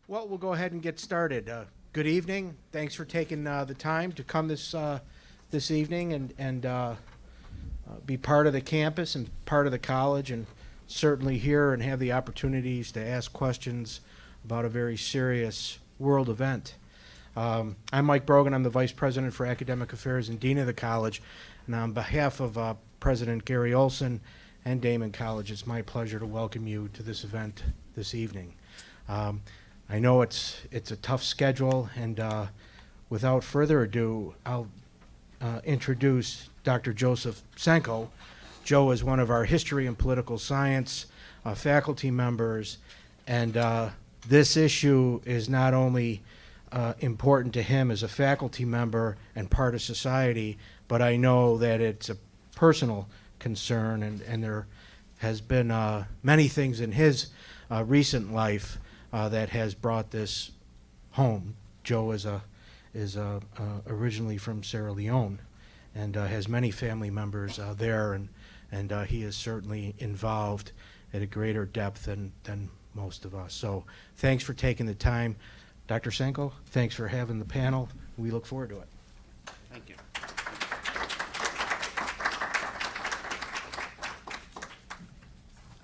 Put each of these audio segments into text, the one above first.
Well, we'll go ahead and get started. Good evening. Thanks for taking the time to come this evening and be part of the campus and part of the college, and certainly here and have the opportunities to ask questions about a very serious world event. I'm Mike Brogan. I'm the Vice President for Academic Affairs and Dean of the college. And on behalf of President Gary Olson and Daemen College, it's my pleasure to welcome you to this event this evening. I know it's a tough schedule, and without further ado, I'll introduce Dr. Joseph Senko. Joe is one of our history and political science faculty members, and this issue is not only important to him as a faculty member and part of society, but I know that it's a personal concern, and there has been many things in his recent life that has brought this home. Joe is originally from Sierra Leone, and has many family members there, and he is certainly involved at a greater depth than most of us. So thanks for taking the time. Dr. Senko, thanks for having the panel. We look forward to it. Thank you.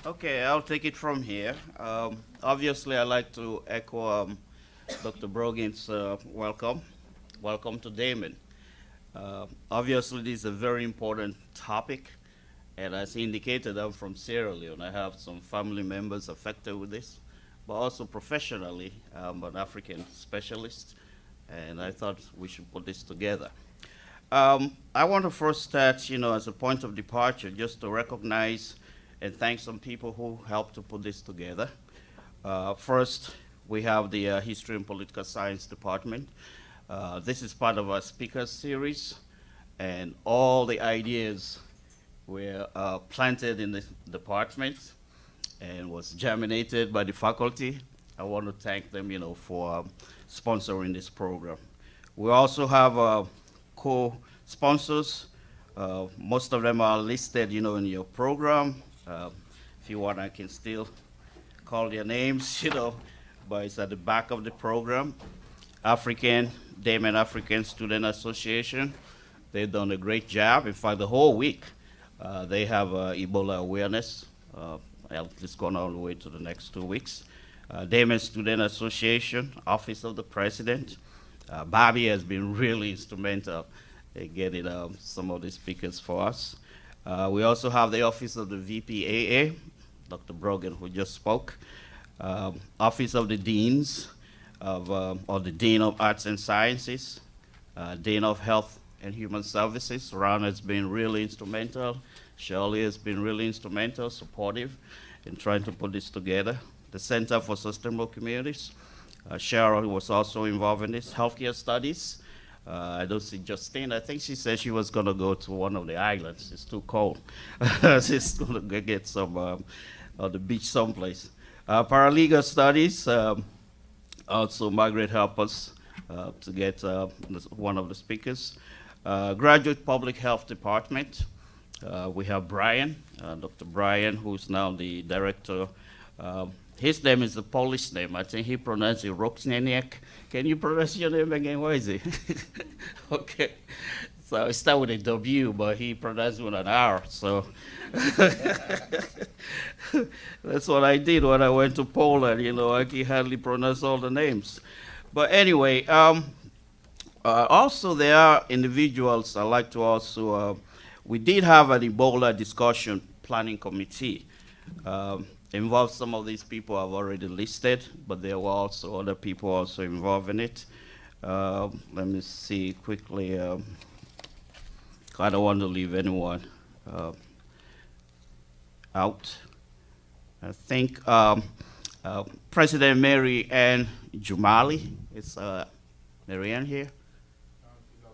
Okay, I'll take it from here. Obviously, I'd like to echo Dr. Brogan's welcome. Welcome to Daemen. Obviously, this is a very important topic, and as indicated, I'm from Sierra Leone. I have some family members affected with this, but also professionally, I'm an African specialist, and I thought we should put this together. I want to first start, as a point of departure, just to recognize and thank some people who helped to put this together. First, we have the History and Political Science Department. This is part of our speakers series, and all the ideas were planted in the department and was germinated by the faculty. I want to thank them, for sponsoring this program. We also have co-sponsors. Most of them are listed, in your program. If you want, I can still call their names, but it's at the back of the program. Daemen African Student Association. They've done a great job. In fact, the whole week, they have Ebola awareness. It's gone all the way to the next 2 weeks. Daemen Student Association, Office of the President. Bobby has been really instrumental in getting some of the speakers for us. We also have the Office of the VPAA, Dr. Brogan, who just spoke. Office of the Deans, or the Dean of Arts and Sciences, Dean of Health and Human Services. Ron has been really instrumental. Shirley has been really instrumental, supportive in trying to put this together. The Center for Sustainable Communities. Cheryl was also involved in this. Healthcare Studies. I don't see Justine. I think she said she was going to go to one of the islands. It's too cold. She's going to get some on the beach someplace. Paralegal Studies. Also, Margaret helped us to get one of the speakers. Graduate Public Health Department. We have Brian, Dr. Brian, who's now the director. His name is a Polish name. I think he pronounced it Roksnieniak. Can you pronounce your name again? What is it? Okay. So it starts with a W, but he pronounced it with an R. So that's what I did when I went to Poland. I can hardly pronounce all the names. But anyway, also there are individuals I like to also, we did have an Ebola discussion planning committee. Involved some of these people I've already listed, but there were also other people also involved in it. Let me see quickly. I don't want to leave anyone out. I think President Mary Ann Jumali, is Mary Ann here?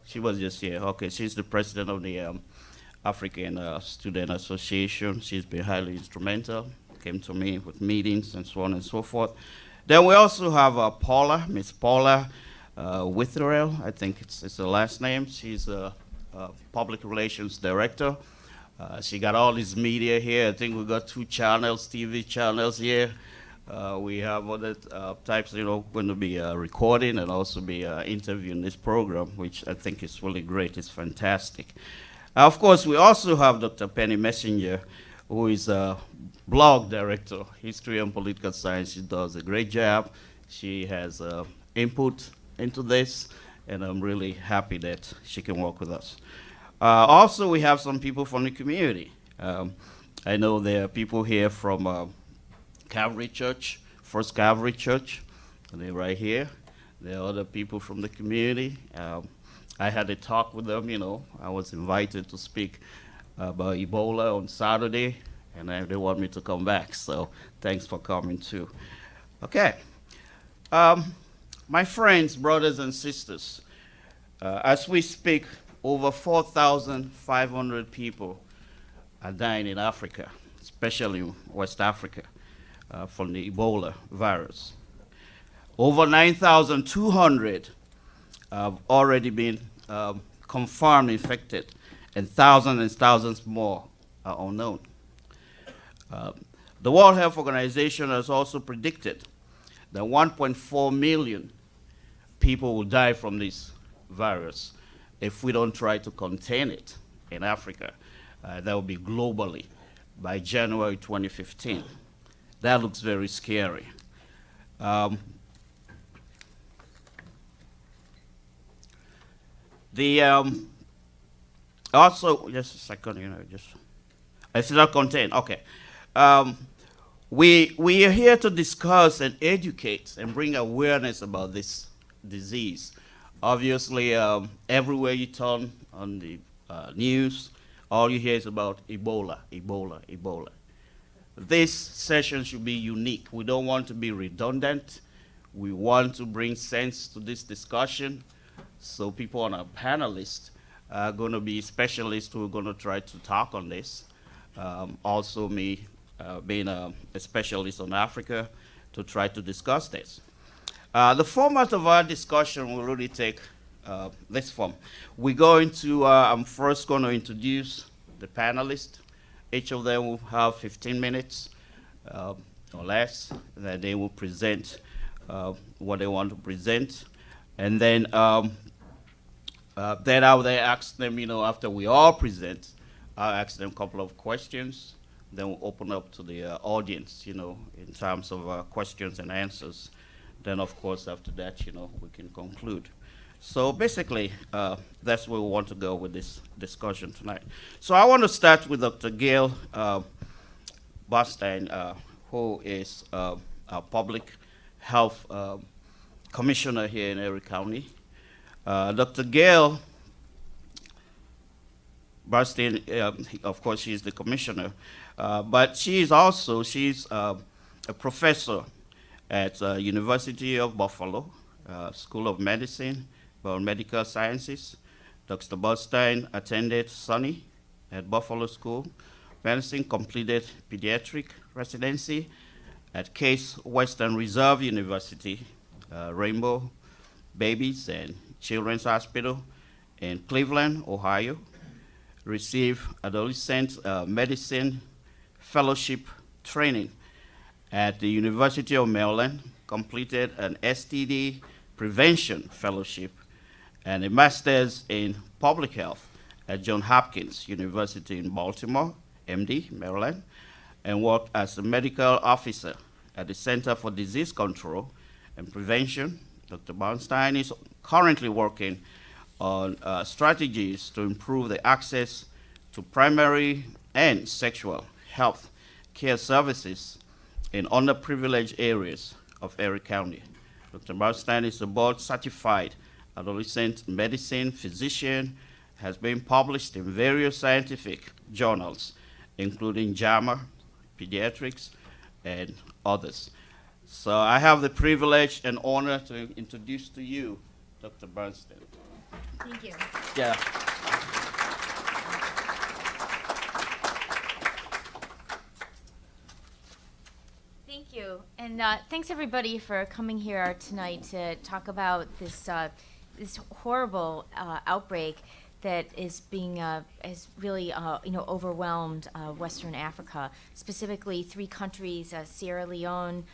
She was just here. Okay, she's the president of the African Student Association. She's been highly instrumental. Came to me with meetings and so on and so forth. Then we also have Paula, Miss Paula Witherell. I think it's her last name. She's a public relations director. She got all this media here. I think we got 2 channels, TV channels here. We have other types, going to be recording and also be interviewing this program, which I think is really great. It's fantastic. Of course, we also have Dr. Penny Messenger, who is a blog director, history and political science. She does a great job. She has input into this, and I'm really happy that she can work with us. Also, we have some people from the community. I know there are people here from Calvary Church, First Calvary Church, and they're right here. There are other people from the community. I had a talk with them, I was invited to speak about Ebola on Saturday, and they want me to come back, so thanks for coming too. Okay. My friends, brothers and sisters, as we speak, over 4,500 people are dying in Africa, especially West Africa, from the Ebola virus. Over 9,200 have already been confirmed infected, and thousands more are unknown. The World Health Organization has also predicted that 1.4 million people will die from this virus if we don't try to contain it in Africa. That will be globally by January 2015. That looks very scary. Also, just a second, it's not contained. Okay. We are here to discuss and educate and bring awareness about this disease. Obviously, everywhere you turn on the news, all you hear is about Ebola, Ebola, Ebola. This session should be unique. We don't want to be redundant. We want to bring sense to this discussion. So people on our panelists are going to be specialists who are going to try to talk on this. Also me being a specialist on Africa to try to discuss this. The format of our discussion will really take this form. We're going to, I'm first going to introduce the panelists. Each of them will have 15 minutes or less that they will present what they want to present. And then I will ask them, after we all present, I'll ask them a couple of questions. Then we'll open up to the audience, in terms of questions and answers. Then, of course, after that, we can conclude. So basically, that's where we want to go with this discussion tonight. So I want to start with Dr. Gail Bastine, who is our public health commissioner here in Erie County. Dr. Gail Bastine, of course, she's the commissioner, but she's a professor at University of Buffalo, School of Medicine, Biomedical Sciences. Dr. Bastine attended SUNY at Buffalo School of Medicine, completed pediatric residency at Case Western Reserve University, Rainbow Babies and Children's Hospital in Cleveland, Ohio. Received adolescent medicine fellowship training at the University of Maryland, completed an STD prevention fellowship and a master's in public health at Johns Hopkins University in Baltimore, MD, Maryland, and worked as a medical officer at the Center for Disease Control and Prevention. Dr. Bastine is currently working on strategies to improve the access to primary and sexual health care services in underprivileged areas of Erie County. Dr. Bastine is a board-certified adolescent medicine physician, has been published in various scientific journals, including JAMA, Pediatrics, and others. So I have the privilege and honor to introduce to you Dr. Bastine. Thank you. Yeah. Thank you. And thanks everybody for coming here tonight to talk about this this horrible outbreak that is being has really overwhelmed Western Africa, specifically 3 countries: Sierra Leone,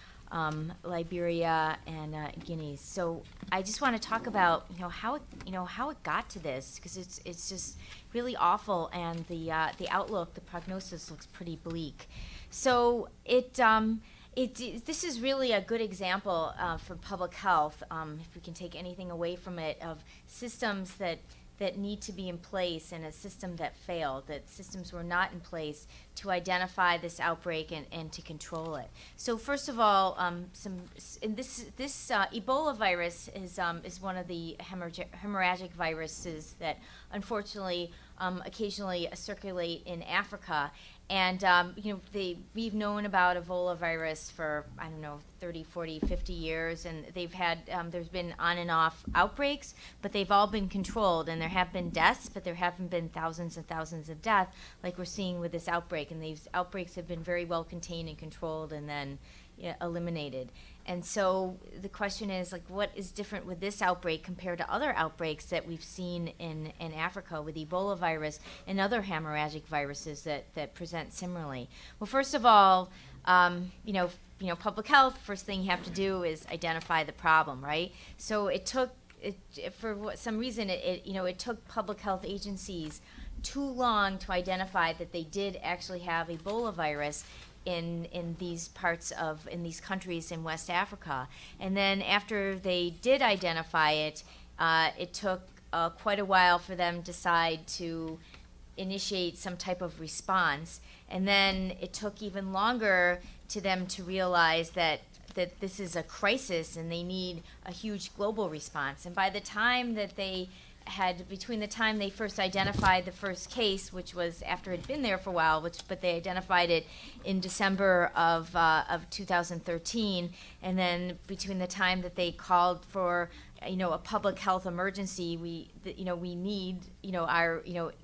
Liberia, and Guinea. So I just want to talk about how it got to this, because it's just really awful, and the outlook, the prognosis looks pretty bleak. So this is really a good example for public health, if we can take anything away from it, of systems that need to be in place, and a system that failed, that systems were not in place to identify this outbreak and to control it. So first of all, this Ebola virus is one of the hemorrhagic viruses that unfortunately occasionally circulate in Africa. And, we've known about Ebola virus for, 30, 40, 50 years, and they've had, there's been on and off outbreaks, but they've all been controlled, and there have been deaths, but there haven't been thousands and thousands of deaths like we're seeing with this outbreak. And these outbreaks have been very well contained and controlled, and then eliminated. And so the question is, what is different with this outbreak compared to other outbreaks that we've seen in Africa with Ebola virus and other hemorrhagic viruses that present similarly? Well, first of all, public health, first thing you have to do is identify the problem, right? So it took, some reason, it took public health agencies too long to identify that they did actually have Ebola virus in these countries in West Africa. And then after they did identify it, it took quite a while for them to decide to initiate some type of response. And then it took even longer to them to realize that this is a crisis and they need a huge global response. And by the time that between the time they first identified the first case, which was after it had been there for a while, but they identified it in December of 2013, and then between the time that they called for a public health emergency, we need our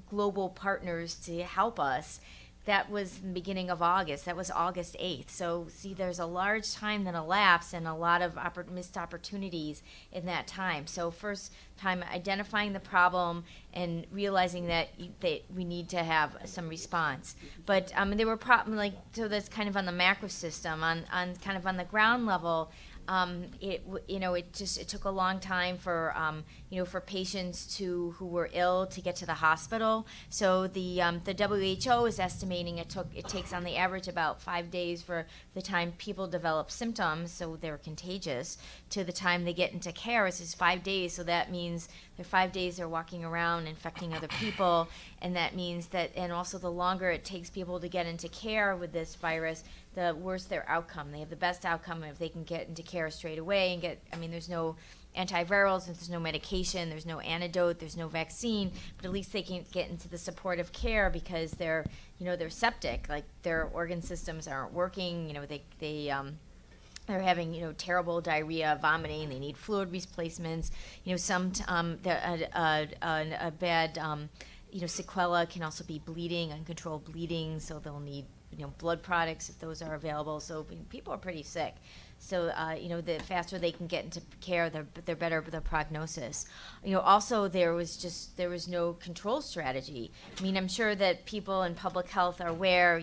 global partners to help us. That was the beginning of August. That was August 8th. So, see, there's a large time that elapsed and a lot of missed opportunities in that time. So, first time identifying the problem and realizing that we need to have some response. But there were problems, so that's kind of on the macro system. On kind of on the ground level, it took a long time for for patients who were ill to get to the hospital. So the WHO is estimating it takes on the average about 5 days for the time people develop symptoms, so they're contagious, to the time they get into care. It's just 5 days. So that means they're 5 days they're walking around infecting other people, and that means that, and also the longer it takes people to get into care with this virus, the worse their outcome. They have the best outcome if they can get into care straight away and there's no antivirals, there's no medication, there's no antidote, there's no vaccine, but at least they can get into the supportive care because they're septic, like their organ systems aren't working, they're having, terrible diarrhea, vomiting. They need fluid replacements. A bad, sequela can also be bleeding, uncontrolled bleeding. So they'll need, blood products if those are available. So people are pretty sick. So, the faster they can get into care, they're better with their prognosis. Also there was no control strategy. I'm sure that people in public health are aware,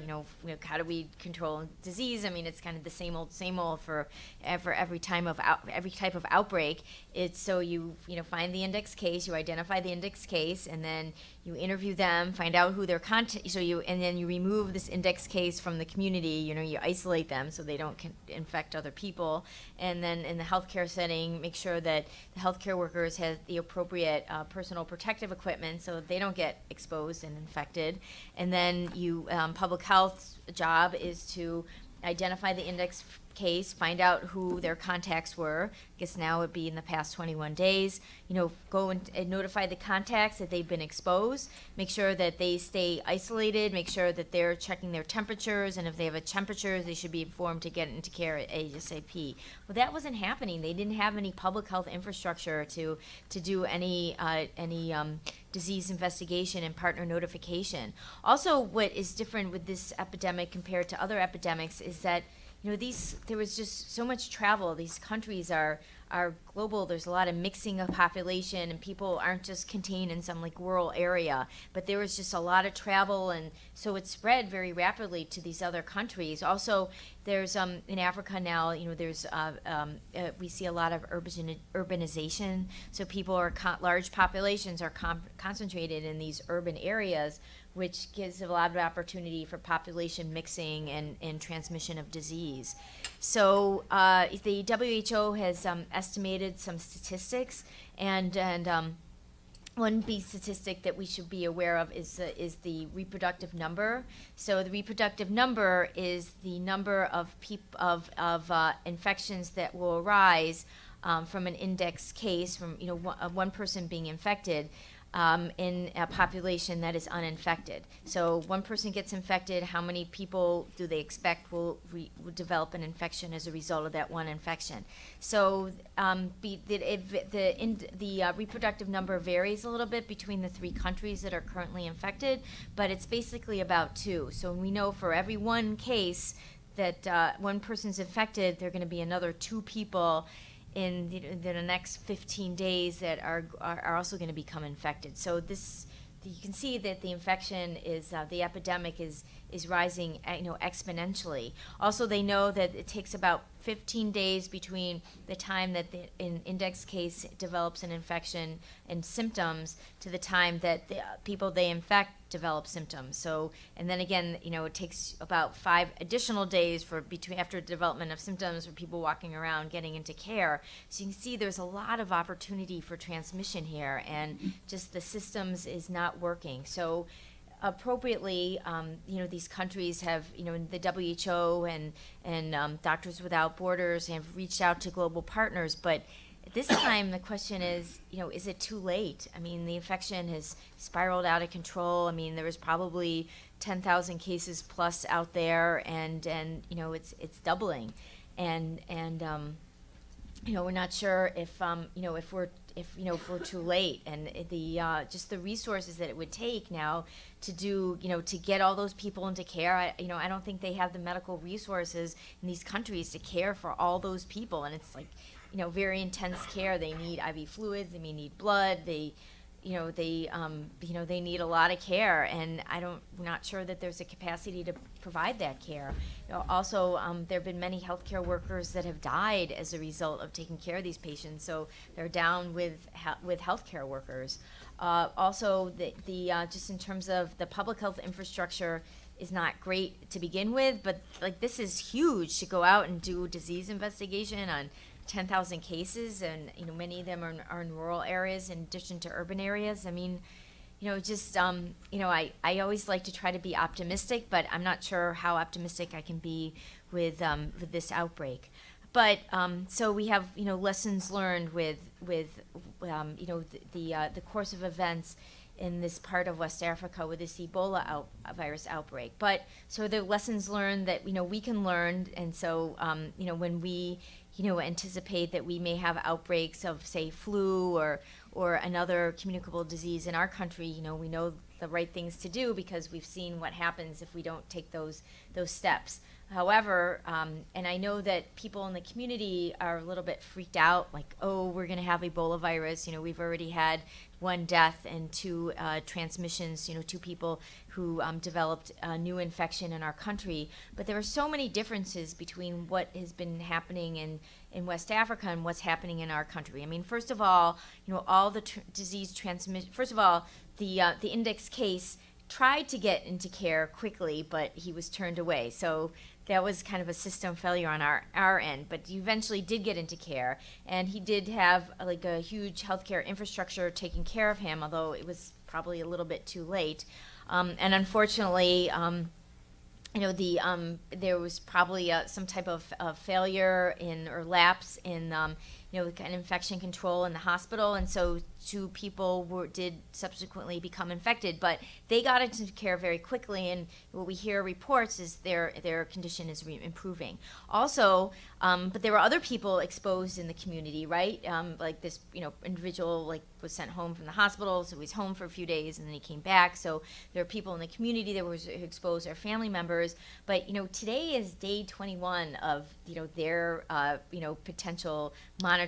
how do we control disease? It's kind of the same old for every type of outbreak. It's so you find the index case, you identify the index case, and then you interview them, find out who their and then you remove this index case from the community. You isolate them so they don't infect other people, and then in the healthcare setting, make sure that the healthcare workers have the appropriate personal protective equipment so that they don't get exposed and infected. And then public health's job is to identify the index case, find out who their contacts were. I guess now it would be in the past 21 days. Go and notify the contacts that they've been exposed. Make sure that they stay isolated. Make sure that they're checking their temperatures, and if they have a temperature, they should be informed to get into care ASAP. Well, that wasn't happening. They didn't have any public health infrastructure to do any disease investigation and partner notification. Also, what is different with this epidemic compared to other epidemics is that there was just so much travel. These countries are global. There's a lot of mixing of population, and people aren't just contained in some rural area, but there was just a lot of travel, and so it spread very rapidly to these other countries. Also, there's in Africa now, there's we see a lot of urbanization. So people are large populations are concentrated in these urban areas, which gives a lot of opportunity for population mixing and transmission of disease. So the WHO has estimated some statistics, and one big statistic that we should be aware of is the reproductive number. So the reproductive number is the number of infections that will arise from an index case, from one person being infected in a population that is uninfected. So one person gets infected, how many people do they expect will develop an infection as a result of that one infection? So the reproductive number varies a little bit between the 3 countries that are currently infected, but it's basically about 2. So we know for every one case that one person's infected, there are going to be another 2 people in the next 15 days that are also going to become infected. So you can see that the infection is the epidemic is rising exponentially. Also, they know that it takes about 15 days between the time that an index case develops an infection and symptoms to the time that the people they infect develop symptoms. So, and then again, it takes about 5 additional days after development of symptoms for people walking around getting into care. So you can see there's a lot of opportunity for transmission here, and just the systems is not working. So appropriately, these countries have, the WHO and Doctors Without Borders have reached out to global partners, but at this time the question is it too late? I mean, the infection has spiraled out of control. I mean, there was probably 10,000 cases plus out there, and it's doubling, and we're not sure if we're too late, and just the resources that it would take now to do, to get all those people into care. I don't think they have the medical resources in these countries to care for all those people, and it's like, very intense care. They need IV fluids. They may need blood. They need a lot of care, and we're not sure that there's a capacity to provide that care. Also, there have been many healthcare workers that have died as a result of taking care of these patients, so they're down with healthcare workers. Also, just in terms of the public health infrastructure is not great to begin with, but this is huge to go out and do disease investigation on 10,000 cases, and many of them are in rural areas in addition to urban areas. I mean, I always like to try to be optimistic, but I'm not sure how optimistic I can be with this outbreak. But so we have lessons learned with the course of events in this part of West Africa with this Ebola virus outbreak. But so the lessons learned that we can learn, and so when we anticipate that we may have outbreaks of, say, flu or another communicable disease in our country, we know the right things to do because we've seen what happens if we don't take those steps. However, and I know that people in the community are a little bit freaked out, like, oh, we're going to have Ebola virus. We've already had 1 death and 2 transmissions, 2 people who developed a new infection in our country. But there are so many differences between what has been happening in West Africa and what's happening in our country. I mean, first of all, all the disease transmission, first of all, the index case tried to get into care quickly, but he was turned away. So that was kind of a system failure on our end, but he eventually did get into care, and he did have a huge healthcare infrastructure taking care of him, although it was probably a little bit too late. And unfortunately, there was probably some type of failure or lapse in kind of infection control in the hospital, and so 2 people did subsequently become infected, but they got into care very quickly, and what we hear reports is their condition is improving. Also, but there were other people exposed in the community, right? Like this, individual was sent home from the hospital, so he was home for a few days, and then he came back. So there are people in the community that were exposed, their family members. But today is day 21 of their potential monitoring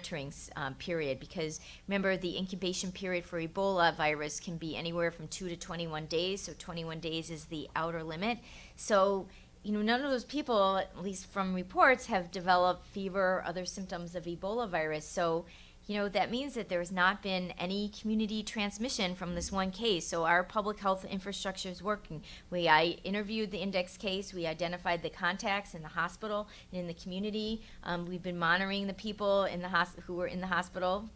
period, because remember, the incubation period for Ebola virus can be anywhere from 2 to 21 days. So 21 days is the outer limit. So none of those people, at least from reports, have developed fever or other symptoms of Ebola virus. So, that means that there's not been any community transmission from this one case. So our public health infrastructure is working. I interviewed the index case. We identified the contacts in the hospital and in the community. We've been monitoring the people in the who were in the hospital.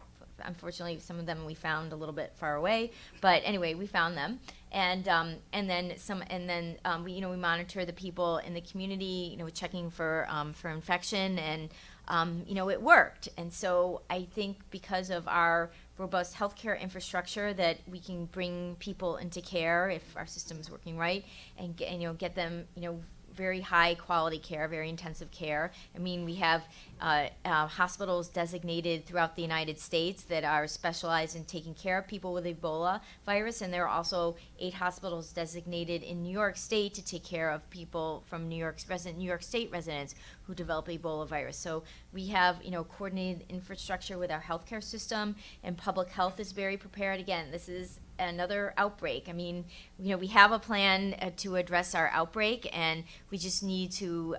Unfortunately, some of them we found a little bit far away, but anyway, we found them, and then we monitor the people in the community, checking for infection, and it worked. And so I think because of our robust healthcare infrastructure that we can bring people into care if our system is working right, and get them very high quality care, very intensive care. I mean, we have hospitals designated throughout the United States that are specialized in taking care of people with Ebola virus, and there are also 8 hospitals designated in New York State to take care of people from New York State residents who develop Ebola virus. So we have coordinated infrastructure with our healthcare system, and public health is very prepared. Again, this is another outbreak. I mean, we have a plan to address our outbreak, and we just need to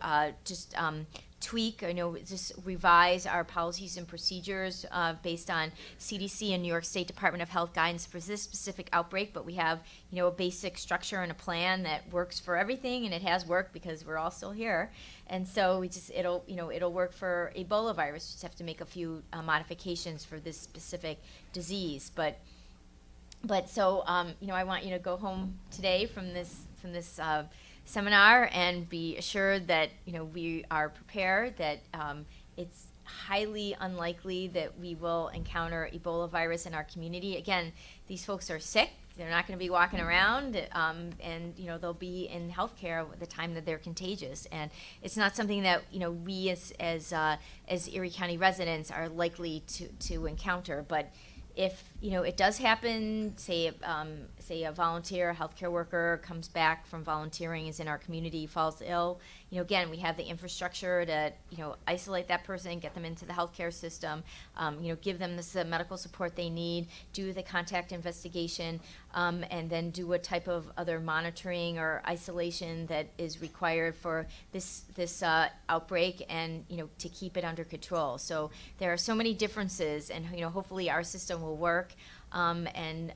tweak, just revise our policies and procedures based on CDC and New York State Department of Health guidance for this specific outbreak. But we have, a basic structure and a plan that works for everything, and it has worked because we're all still here. And so it'll work for Ebola virus. We just have to make a few modifications for this specific disease. But so I want you to go home today from this seminar and be assured that we are prepared, that it's highly unlikely that we will encounter Ebola virus in our community. Again, these folks are sick. They're not going to be walking around, and they'll be in healthcare at the time that they're contagious. And it's not something that we as Erie County residents are likely to encounter. But if it does happen, say a volunteer, a healthcare worker comes back from volunteering, is in our community, falls ill, again, we have the infrastructure to isolate that person, get them into the healthcare system, give them the medical support they need, do the contact investigation, and then do a type of other monitoring or isolation that is required for this outbreak, and to keep it under control. So there are so many differences, and hopefully our system will work. And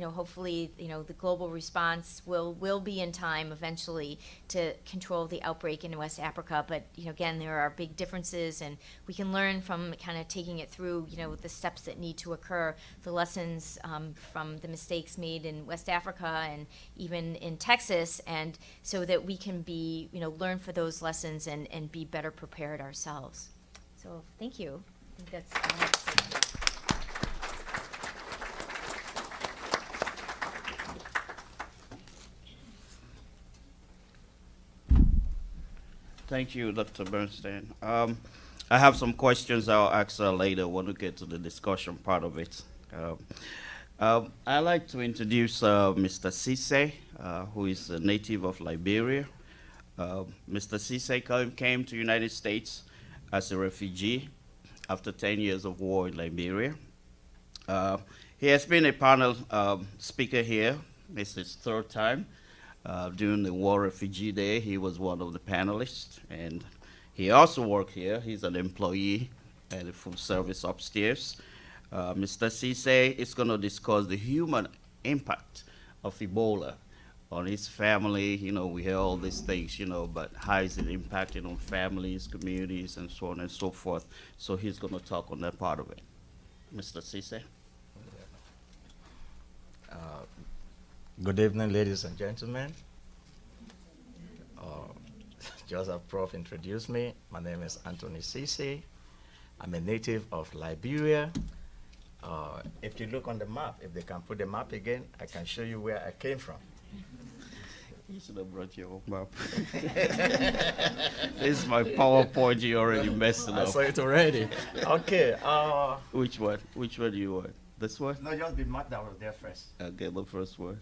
hopefully the global response will be in time eventually to control the outbreak in West Africa. But again, there are big differences, and we can learn from kind of taking it through the steps that need to occur, the lessons from the mistakes made in West Africa and even in Texas, and so that we can be learn for those lessons and be better prepared ourselves. So thank you. I think that's all I have to say. Thank you, Dr. Bernstein. I have some questions I'll ask her later when we get to the discussion part of it. I'd like to introduce Mr. Cisse, who is a native of Liberia. Mr. Cisse came to the United States as a refugee after 10 years of war in Liberia. He has been a panel speaker here. This is his 3rd time. During the War Refugee Day, he was one of the panelists, and he also worked here. He's an employee at the food service upstairs. Mr. Cisse is going to discuss the human impact of Ebola on his family. We hear all these things, but how is it impacting on families, communities, and so on and so forth. So he's going to talk on that part of it. Mr. Cisse. Good evening, ladies and gentlemen. Just as Prof introduced me, my name is Anthony Cisse. I'm a native of Liberia. If you look on the map, if they can put the map again, I can show you where I came from. You should have brought your own map. This is my PowerPoint. You already messed it I up. saw it already. Okay. Which one? Which one do you want? This one? No, just the map that was there first. Okay, the first one.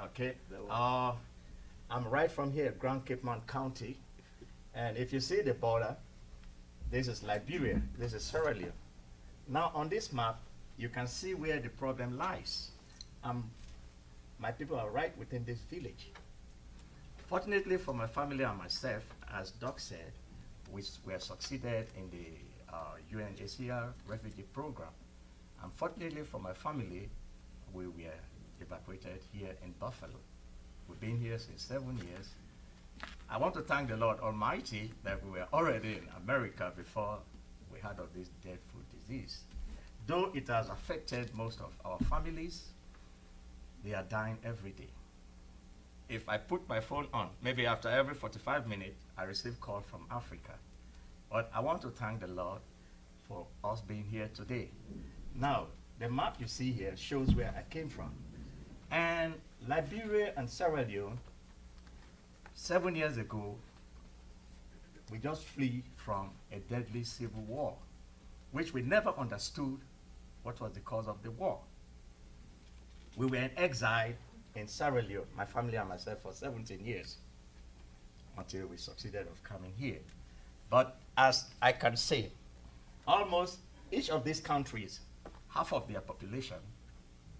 Okay. I'm right from here, Grand Cape Mount County. And if you see the border, this is Liberia, this is Sierra Leone. Now on this map, you can see where the problem lies. I'm my people are right within this village. Fortunately for my family and myself, as Doc said, we were succeeded in the UNHCR refugee program. Unfortunately for my family, we were evacuated here in Buffalo. We've been here since 7 years. I want to thank the Lord Almighty that we were already in America before we heard of this dreadful disease. Though it has affected most of our families, they are dying every day. If I put my phone on, maybe after every 45 minutes, I receive call from Africa. But I want to thank the Lord for us being here today. Now, the map you see here shows where I came from. And Liberia and Sierra Leone, 7 years ago, we just flee from a deadly civil war, which we never understood what was the cause of the war. We were in exile in Sierra Leone, my family and myself, for 17 years, until we succeeded of coming here. But as I can say, almost each of these countries, half of their population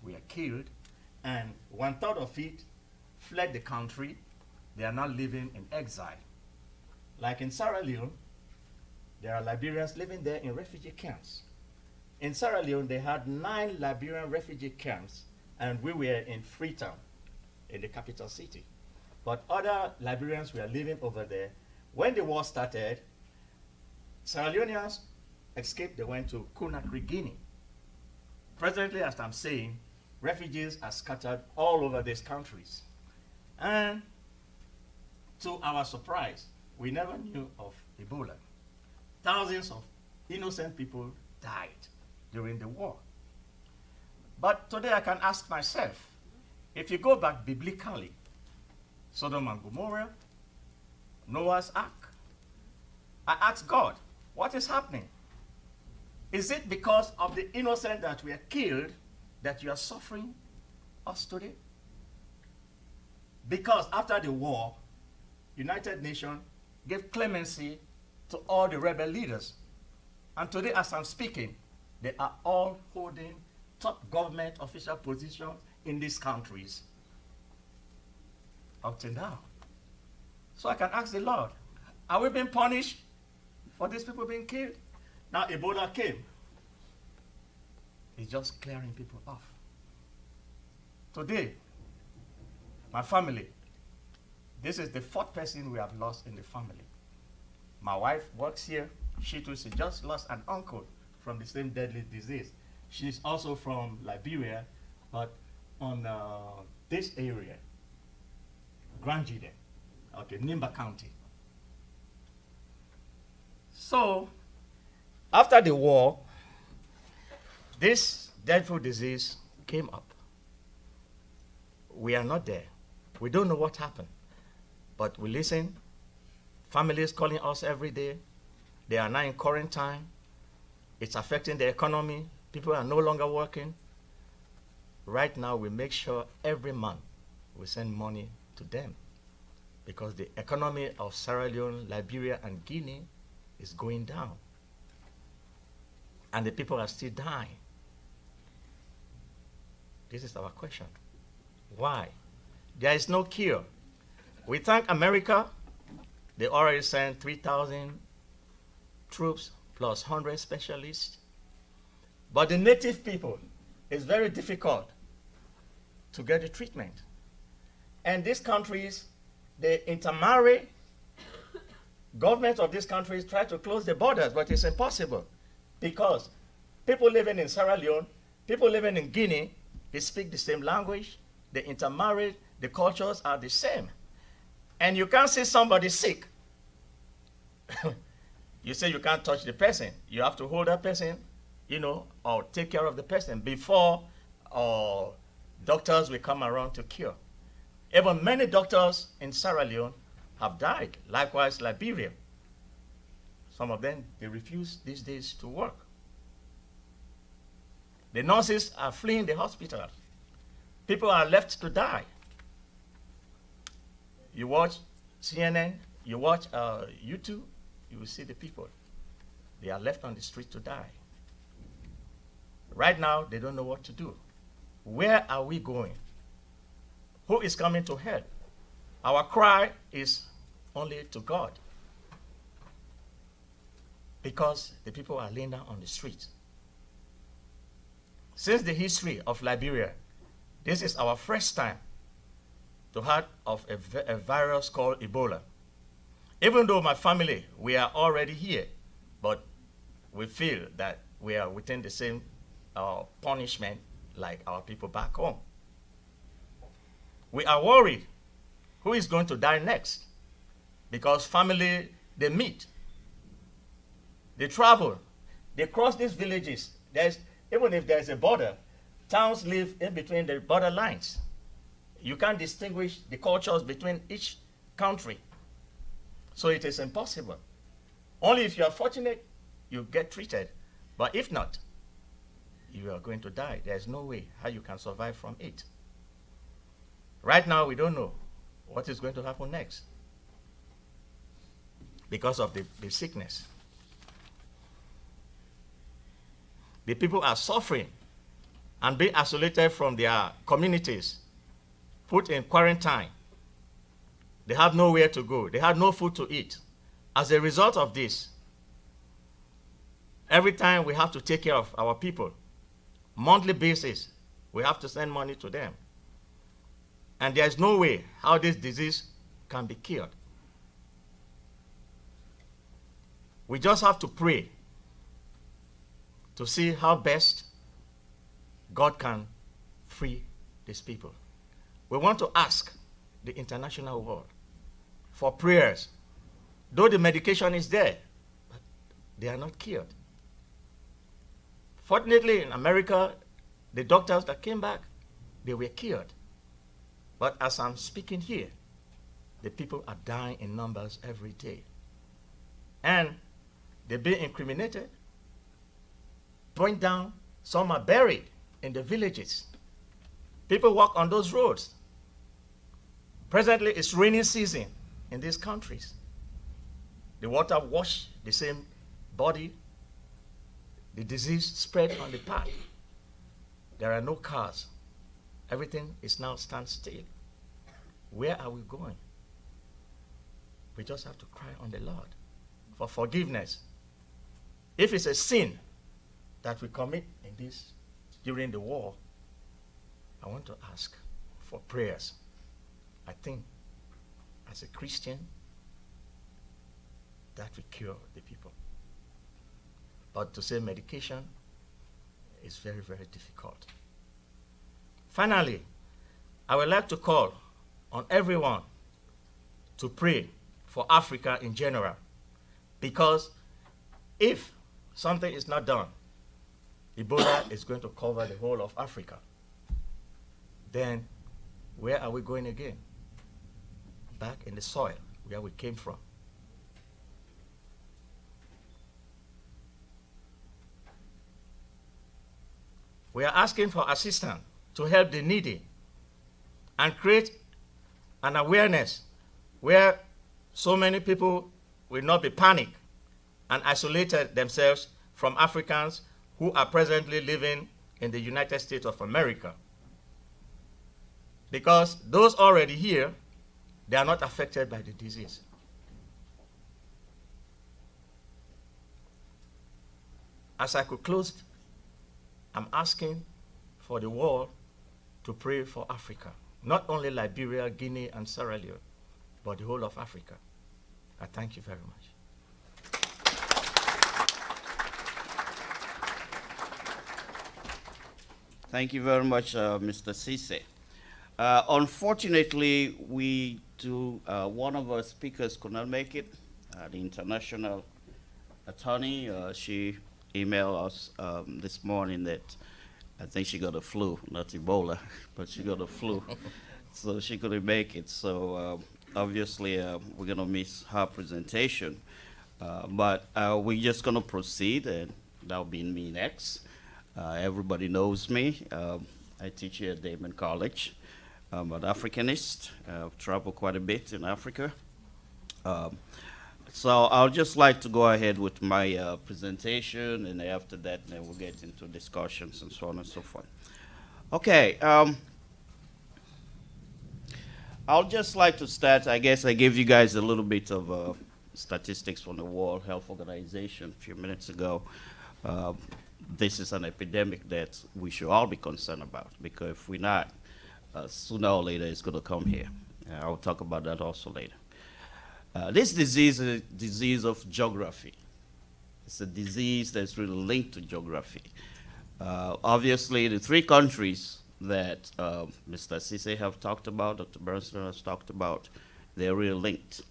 were killed, and 1/3 of it fled the country. They are now living in exile. Like in Sierra Leone, there are Liberians living there in refugee camps. In Sierra Leone, they had 9 Liberian refugee camps, and we were in Freetown, in the capital city. But other Liberians were living over there. When the war started, Sierra Leoneans escaped. They went to Conakry, Guinea. Presently, as I'm saying, refugees are scattered all over these countries. And to our surprise, we never knew of Ebola. Thousands of innocent people died during the war. But today I can ask myself, if you go back biblically, Sodom and Gomorrah, Noah's Ark, I ask God, what is happening? Is it because of the innocent that were killed that you are suffering us today? Because after the war, United Nations gave clemency to all the rebel leaders. And today, as I'm speaking, they are all holding top government official positions in these countries up till now. So I can ask the Lord, are we being punished for these people being killed? Now Ebola came. It's just clearing people off. Today, my family, this is the 4th person we have lost in the family. My wife works here. She too, she just lost an uncle from the same deadly disease. She's also from Liberia, but on this area, Grand Jide, okay, Nimba County. So, after the war, this dreadful disease came up. We are not there. We don't know what happened. But we listen. Families calling us every day. They are now in quarantine. It's affecting the economy. People are no longer working. Right now, we make sure every month we send money to them, because the economy of Sierra Leone, Liberia, and Guinea is going down. And the people are still dying. This is our question. Why? There is no cure. We thank America. They already sent 3,000 troops plus 100 specialists. But the native people, it's very difficult to get the treatment. And these countries, they intermarry. Governments of these countries try to close the borders, but it's impossible, because people living in Sierra Leone, people living in Guinea, they speak the same language, they intermarry, the cultures are the same. And you can't see somebody sick. You say you can't touch the person. You have to hold that person, or take care of the person before doctors will come around to cure. Even many doctors in Sierra Leone have died. Likewise, Liberia. Some of them, they refuse these days to work. The nurses are fleeing the hospitals. People are left to die. You watch CNN, you watch YouTube, you will see the people. They are left on the street to die. Right now, they don't know what to do. Where are we going? Who is coming to help? Our cry is only to God, because the people are laying down on the streets. Since the history of Liberia, this is our first time to heard of a virus called Ebola. Even though my family, we are already here, but we feel that we are within the same punishment like our people back home. We are worried who is going to die next, because family, they meet, they travel, they cross these villages. Even if there's a border, towns live in between the border lines. You can't distinguish the cultures between each country. So it is impossible. Only if you are fortunate, you get treated. But if not, you are going to die. There's no way how you can survive from it. Right now, we don't know what is going to happen next because of the sickness. The people are suffering and being isolated from their communities, put in quarantine. They have nowhere to go. They have no food to eat. As a result of this, every time we have to take care of our people, monthly basis, we have to send money to them. And there's no way how this disease can be cured. We just have to pray to see how best God can free these people. We want to ask the international world for prayers. Though the medication is there, but they are not cured. Fortunately, in America, the doctors that came back, they were cured. But as I'm speaking here, the people are dying in numbers every day. And they're being incriminated, going down, some are buried in the villages. People walk on those roads. Presently, it's rainy season in these countries. The water wash the same body. The disease spread on the path. There are no cars. Everything is now standstill. Where are we going? We just have to cry on the Lord for forgiveness. If it's a sin that we commit in this during the war, I want to ask for prayers. I think as a Christian, that will cure the people. But to say medication is very, very difficult. Finally, I would like to call on everyone to pray for Africa in general, because if something is not done, Ebola is going to cover the whole of Africa. Then where are we going again? Back in the soil where we came from. We are asking for assistance to help the needy and create an awareness where so many people will not be panicked and isolated themselves from Africans who are presently living in the United States of America. Because those already here, they are not affected by the disease. As I could close, I'm asking for the world to pray for Africa. Not only Liberia, Guinea, and Sierra Leone, but the whole of Africa. I thank you very much. Thank you very much, Mr. Cisse. Unfortunately, one of our speakers could not make it. The international attorney, she emailed us this morning that I think she got a flu, not Ebola, but she got a flu. So she couldn't make it. So obviously, we're going to miss her presentation. But we're just going to proceed, and that'll be me next. Everybody knows me. I teach here at Daemen College. I'm an Africanist. I've traveled quite a bit in Africa. So I'll just like to go ahead with my presentation, and after that, then we'll get into discussions and so on and so forth. Okay. I'll just like to start. I guess I gave you guys a little bit of statistics from the World Health Organization a few minutes ago. Uh, this is an epidemic that we should all be concerned about, because if we're not, sooner or later it's going to come here. I'll talk about that also later. This disease is a disease of geography. It's a disease that's really linked to geography. Obviously, the three countries that Mr. Cisse have talked about, Dr. Bernstein has talked about, they're really linked.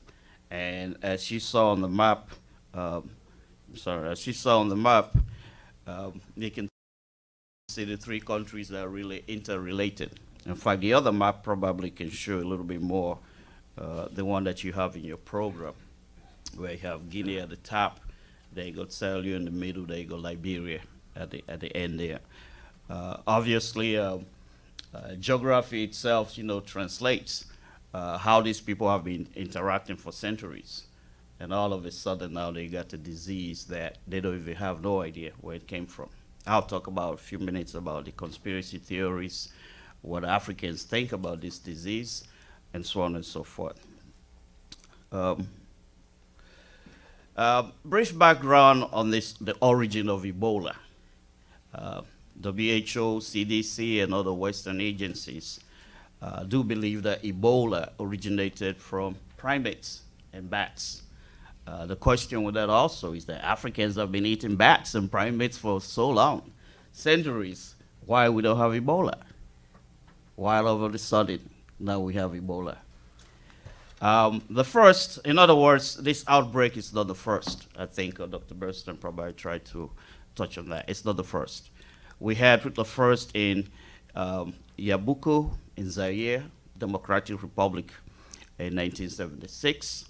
And as you saw on the map, you can see the three countries that are really interrelated. In fact, the other map probably can show a little bit more, the one that you have in your program, where you have Guinea at the top, there you go Sierra Leone in the middle, there you go Liberia at the end there. Obviously, geography itself, translates how these people have been interacting for centuries. And all of a sudden now they got a disease that they don't even have no idea where it came from. I'll talk about a few minutes about the conspiracy theories, what Africans think about this disease, and so on and so forth. Brief background on the origin of Ebola. WHO, CDC, and other Western agencies do believe that Ebola originated from primates and bats. The question with that also is that Africans have been eating bats and primates for so long, centuries. Why we don't have Ebola? Why all of a sudden now we have Ebola? The first, in other words, this outbreak is not the first. I think Dr. Bernstein probably tried to touch on that. It's not the first. We had the first in Yabuko in Zaire, Democratic Republic in 1976.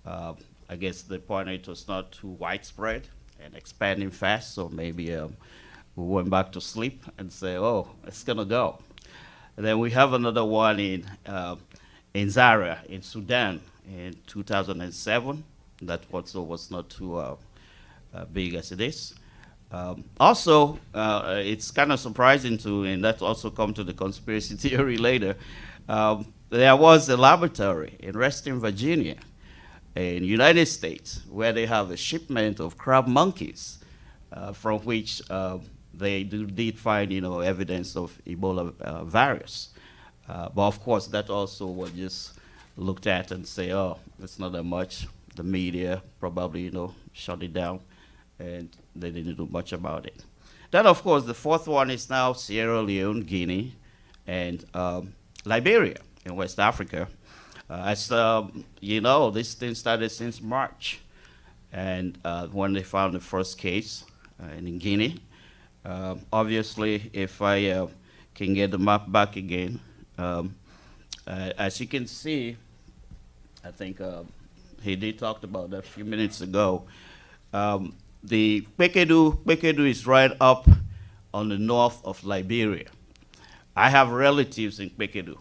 I guess the point it was not too widespread and expanding fast, so maybe we went back to sleep and say, oh, it's gonna go. And then we have another one in Zaire, in Sudan, in 2007. That also was not too big as it is. Also, it's kind of surprising to, and that also come to the conspiracy theory later, there was a laboratory in Reston, Virginia, in the United States, where they have a shipment of crab monkeys, from which they did find, evidence of Ebola virus. But of course, that also was just looked at and say, oh, it's not that much. The media probably, shut it down, and they didn't do much about it. Then, of course, the fourth one is now Sierra Leone, Guinea, and Liberia in West Africa. As this thing started since March, and when they found the first case in Guinea. Obviously, if I can get the map back again, as you can see, I think he did talk about that a few minutes ago. The Kpekedu is right up on the north of Liberia. I have relatives in Kpekedu.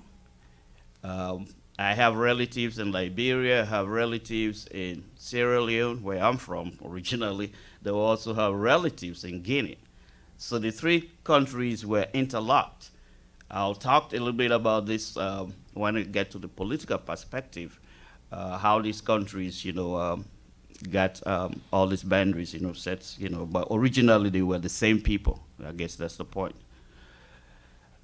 I have relatives in Liberia, I have relatives in Sierra Leone, where I'm from originally. They also have relatives in Guinea. So the three countries were interlocked. I'll talk a little bit about this when I get to the political perspective, how these countries, got all these boundaries, set, but originally they were the same people. I guess that's the point.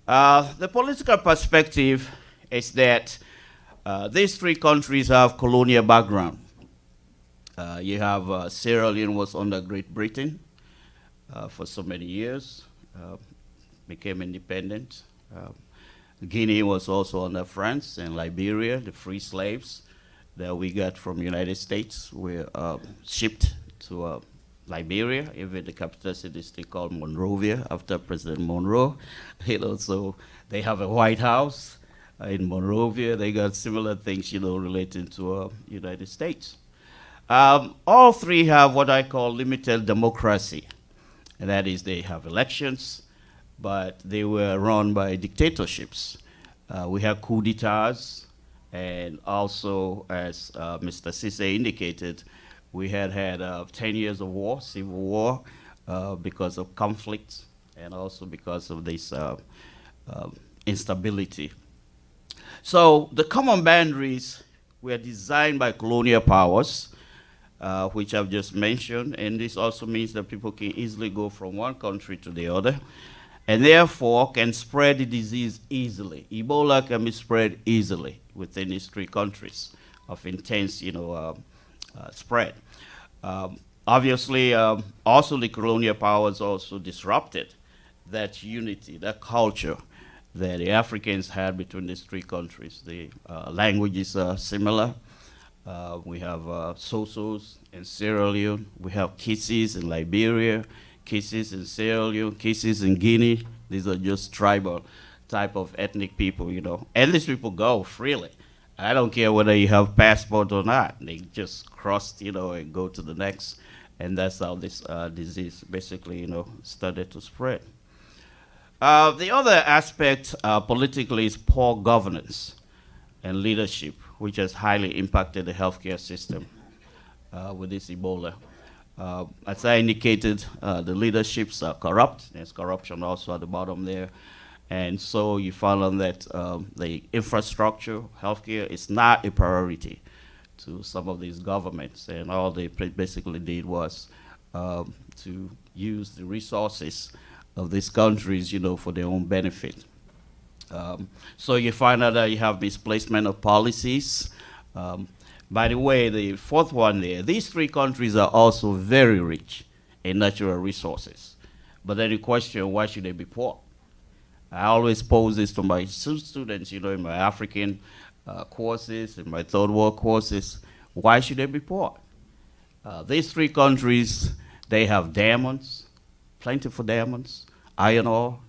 The political perspective is that these three countries have colonial background. You have Sierra Leone was under Great Britain for so many years, became independent. Guinea was also under France, and Liberia, the free slaves that we got from the United States were shipped to Liberia. Even the capital city is still called Monrovia after President Monroe. So they have a White House in Monrovia. They got similar things, relating to United States. All three have what I call limited democracy, and that is they have elections, but they were run by dictatorships. We have coup d'etats, and also, as Mr. Cisse indicated, we had 10 years of war, civil war, because of conflicts and also because of this instability. So the common boundaries were designed by colonial powers, which I've just mentioned, and this also means that people can easily go from one country to the other, and therefore can spread the disease easily. Ebola can be spread easily within these three countries of intense, spread. Obviously, also the colonial powers also disrupted that unity, that culture that the Africans had between these three countries. The languages are similar. We have Sosos in Sierra Leone. We have Kisses in Liberia, Kisses in Sierra Leone, Kisses in Guinea. These are just tribal type of ethnic people, And these people go freely. I don't care whether you have passport or not. They just cross, and go to the next. And that's how this disease basically, started to spread. The other aspect politically is poor governance and leadership, which has highly impacted the healthcare system with this Ebola. As I indicated, the leaderships are corrupt. There's corruption also at the bottom there. And so you found out that the infrastructure, healthcare, is not a priority to some of these governments. And all they basically did was to use the resources of these countries, for their own benefit. So you find out that you have misplacement of policies. By the way, the fourth one there, these three countries are also very rich in natural resources. But then the question, why should they be poor? I always pose this to my students, in my African courses, in my third world courses. Why should they be poor? These three countries, they have diamonds, plentiful diamonds, iron ore,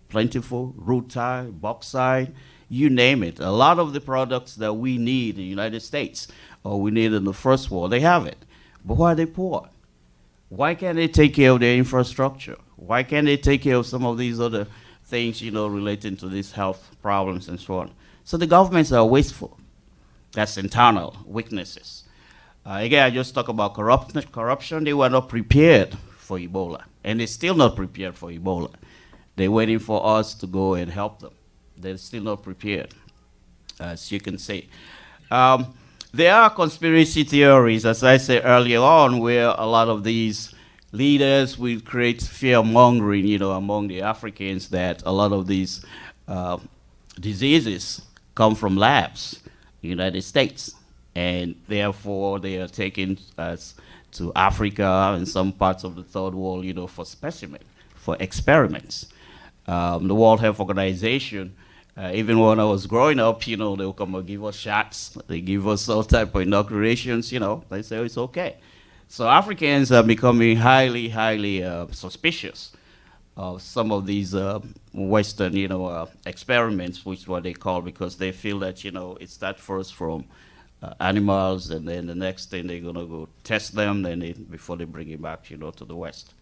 plentiful, rutile, bauxite, you name it. A lot of the products that we need in the United States, or we need in the first world, they have it. But why are they poor? Why can't they take care of their infrastructure? Why can't they take care of some of these other things, relating to these health problems and so on? So the governments are wasteful. That's internal weaknesses. Again, I just talk about corruption. They were not prepared for Ebola, and they're still not prepared for Ebola. They're waiting for us to go and help them. They're still not prepared, as you can see. There are conspiracy theories, as I said earlier on, where a lot of these leaders will create fear-mongering, among the Africans that a lot of these diseases come from labs in the United States. And therefore, they are taken as to Africa and some parts of the third world, for specimen, for experiments. The World Health Organization, even when I was growing up, they would come and give us shots. They give us all type of inoculations, they say it's okay. So Africans are becoming highly, highly suspicious of some of these Western, experiments, which is what they call, because they feel that, it starts first from animals, and then the next thing they're gonna go test them, before they bring it back, to the West.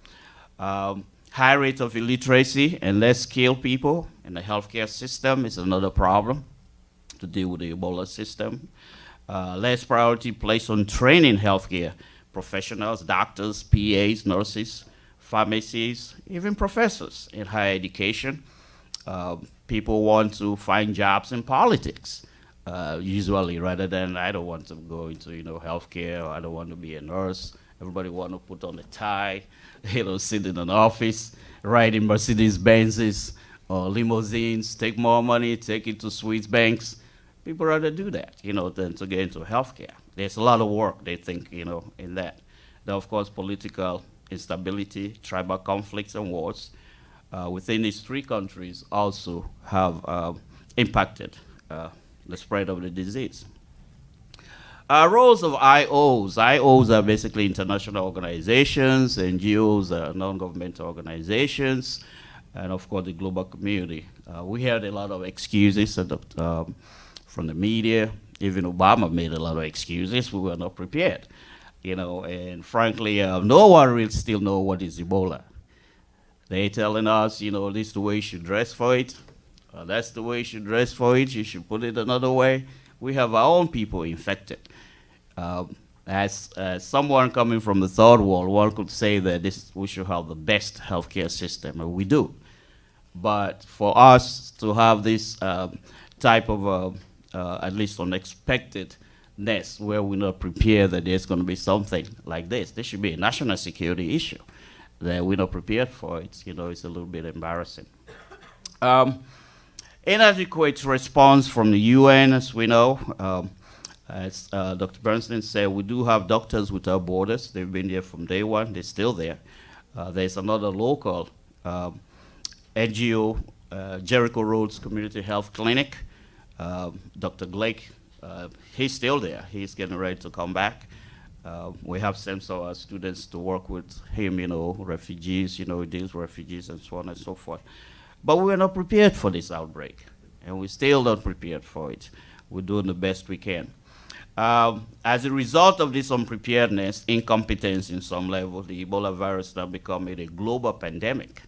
High rate of illiteracy and less skilled people in the healthcare system is another problem to deal with the Ebola system. Less priority placed on training healthcare professionals, doctors, PAs, nurses, pharmacies, even professors in higher education. People want to find jobs in politics, usually, rather than I don't want to go into healthcare, or I don't want to be a nurse. Everybody want to put on a tie, sit in an office, ride in Mercedes Benzes or limousines, take more money, take it to Swiss banks. People rather do that, than to get into healthcare. There's a lot of work, they think, in that. Then, of course, political instability, tribal conflicts, and wars within these three countries also have impacted the spread of the disease. Roles of IOs. IOs are basically international organizations, NGOs are non-governmental organizations, and of course the global community. We heard a lot of excuses from the media. Even Obama made a lot of excuses. We were not prepared, and frankly, no one really still know what is Ebola. They telling us, this is the way you should dress for it. That's the way you should dress for it. You should put it another way. We have our own people infected. As someone coming from the third world, one could say that we should have the best healthcare system, and we do. But for us to have this type of at least unexpectedness, where we're not prepared that there's going to be something like this. This should be a national security issue that we're not prepared for. It's, you know, it's a little bit embarrassing. Inadequate response from the UN, as we know. As Dr. Bernstein said, we do have Doctors Without Borders. They've been there from day one. They're still there. There's another local NGO, Jericho Roads Community Health Clinic. Dr. Blake, he's still there. He's getting ready to come back. We have sent some of our students to work with him, you know, refugees, you know, these refugees and so on and so forth. But we're not prepared for this outbreak, and we're still not prepared for it. We're doing the best we can. As a result of this unpreparedness, incompetence in some level, the Ebola virus now become a global pandemic.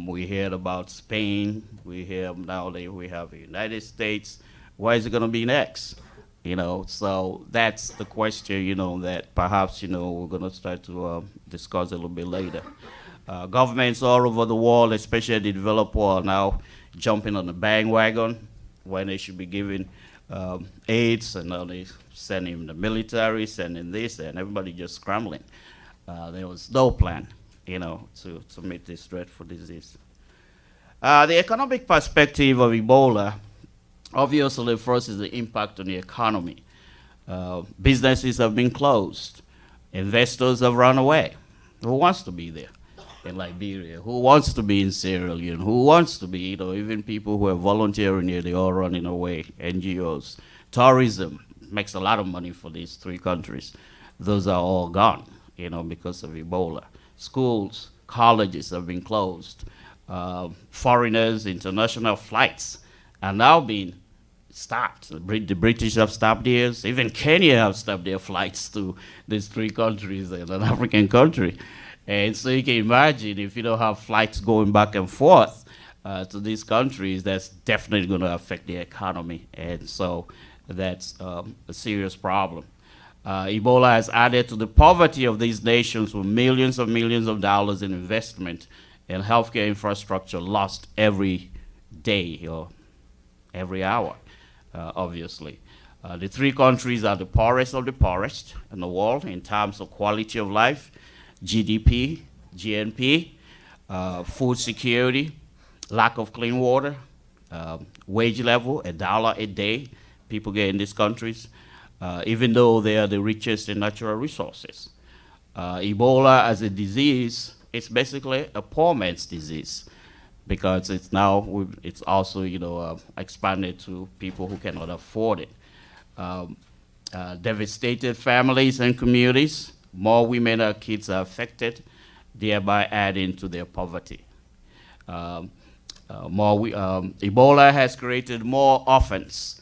We heard about Spain. We hear now that we have the United States. Where is it going to be next? You know, so that's the question, you know, that perhaps, you know, we're going to start to discuss a little bit later. Governments all over the world, especially the developed world, now jumping on the bandwagon when they should be giving aids, and now they sending the military, sending this, and everybody just scrambling. There was no plan, you know, to meet this dreadful disease. The economic perspective of Ebola, obviously, first is the impact on the economy. Businesses have been closed. Investors have run away. Who wants to be there in Liberia? Who wants to be in Sierra Leone? Who wants to be, you know, even people who are volunteering here, they're all running away, NGOs. Tourism makes a lot of money for these three countries. Those are all gone, you know, because of Ebola. Schools, colleges have been closed. Foreigners, international flights are now being stopped. The British have stopped theirs. Even Kenya have stopped their flights to these three countries and an African country. And so you can imagine if you don't have flights going back and forth to these countries, that's definitely going to affect the economy. And so that's a serious problem. Ebola has added to the poverty of these nations with millions of dollars in investment and healthcare infrastructure lost every day or every hour, obviously. The three countries are the poorest of the poorest in the world in terms of quality of life, GDP, GNP, food security, lack of clean water, wage level, $1 a day people get in these countries, even though they are the richest in natural resources. Ebola as a disease, it's basically a poor man's disease because it's now, it's also, you know, expanded to people who cannot afford it. Devastated families and communities. More women and kids are affected, thereby adding to their poverty. Ebola has created more orphans.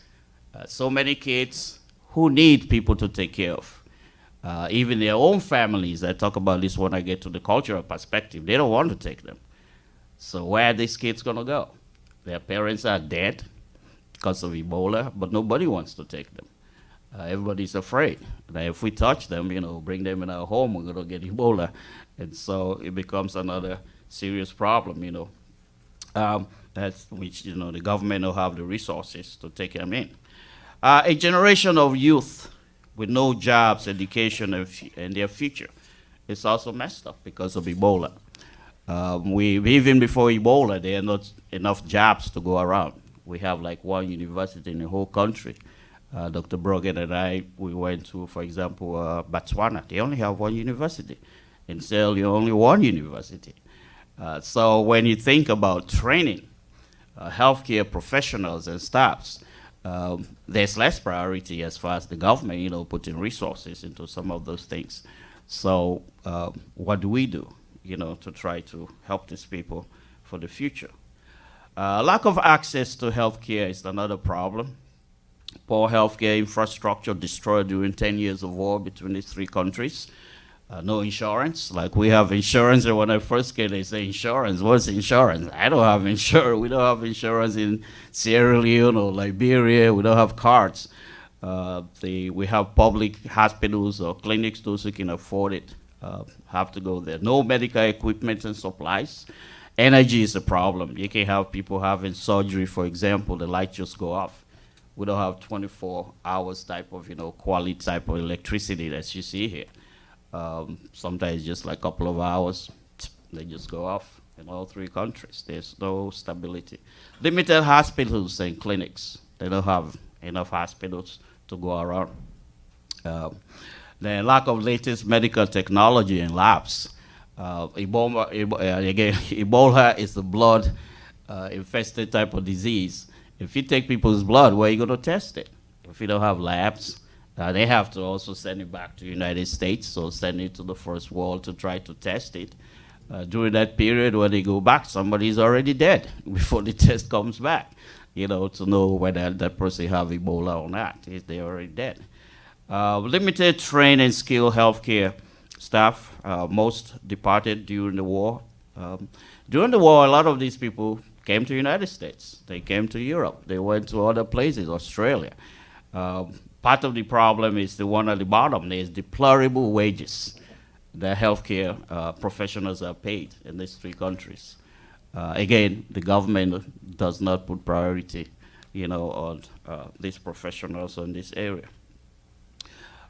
So many kids who need people to take care of. Even their own families, I talk about this when I get to the cultural perspective, they don't want to take them. So where are these kids gonna go? Their parents are dead because of Ebola, but nobody wants to take them. Everybody's afraid that if we touch them, you know, bring them in our home, we're gonna get Ebola. And so it becomes another serious problem, you know. That's which, you know, the government don't have the resources to take them in. A generation of youth with no jobs, education, and their future is also messed up because of Ebola. Even before Ebola, there are not enough jobs to go around. We have like one university in the whole country. Dr. Brogan and I, we went to, for example, Botswana. They only have one university. In Sierra Leone, only one university. So when you think about training healthcare professionals and staffs, there's less priority as far as the government, you know, putting resources into some of those things. So what do we do, you know, to try to help these people for the future? Lack of access to healthcare is another problem. Poor healthcare infrastructure destroyed during 10 years of war between these three countries. No insurance, like we have insurance, and when I first came, they say insurance. What's insurance? I don't have insurance. We don't have insurance in Sierra Leone or Liberia. We don't have cards. We have public hospitals or clinics, those who can afford it have to go there. No medical equipment and supplies. Energy is a problem. You can have people having surgery, for example, the light just go off. We don't have 24 hours type of, quality type of electricity that you see here. Sometimes just like a couple of hours, they just go off in all three countries. There's no stability. Limited hospitals and clinics. They don't have enough hospitals to go around. The lack of latest medical technology in labs. Ebola is the blood infested type of disease. If you take people's blood, where are you going to test it? If you don't have labs, they have to also send it back to the United States, so send it to the first world to try to test it. During that period, when they go back, somebody's already dead before the test comes back, to know whether that person have Ebola or not. They're already dead. Limited trained and skilled healthcare staff. Most departed during the war. During the war, a lot of these people came to the United States. They came to Europe. They went to other places, Australia. Part of the problem is the one at the bottom. There's deplorable wages that healthcare professionals are paid in these three countries. Again, the government does not put priority, on these professionals in this area.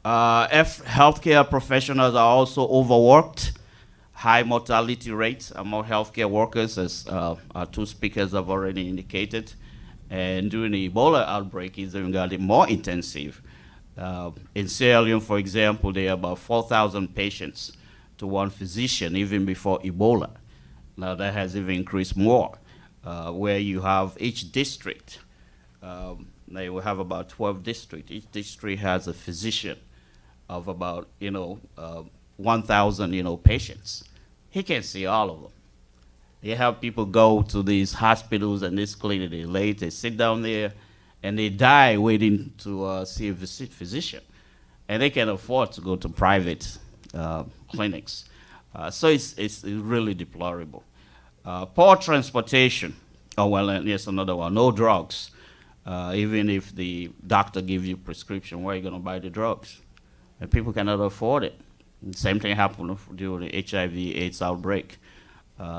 Healthcare professionals are also overworked. High mortality rates among healthcare workers, as our two speakers have already indicated. And during the Ebola outbreak, it's even gotten more intensive. In Sierra Leone, for example, there are about 4,000 patients to one physician, even before Ebola. Now that has even increased more, where you have each district. They will have about 12 districts. Each district has a physician of about 1,000 patients. He can't see all of them. You have people go to these hospitals and this clinic. They sit down there, and they die waiting to see a physician, and they can afford to go to private clinics. So it's really deplorable. Poor transportation. Oh well, and here's another one. No drugs. Even if the doctor gives you prescription, where are you going to buy the drugs? And people cannot afford it. The same thing happened during the HIV/AIDS outbreak.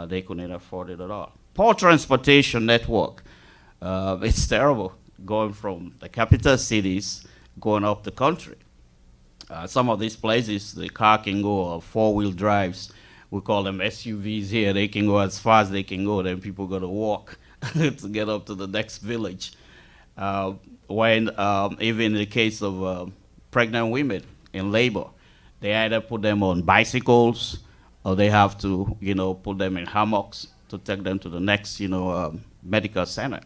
They couldn't afford it at all. Poor transportation network. It's terrible going from the capital cities going up the country. Some of these places, the car can go four-wheel drives. We call them SUVs here. They can go as far as they can go. Then people got to walk to get up to the next village. When even in the case of pregnant women in labor, they either put them on bicycles, or they have to, put them in hammocks to take them to the next, medical center.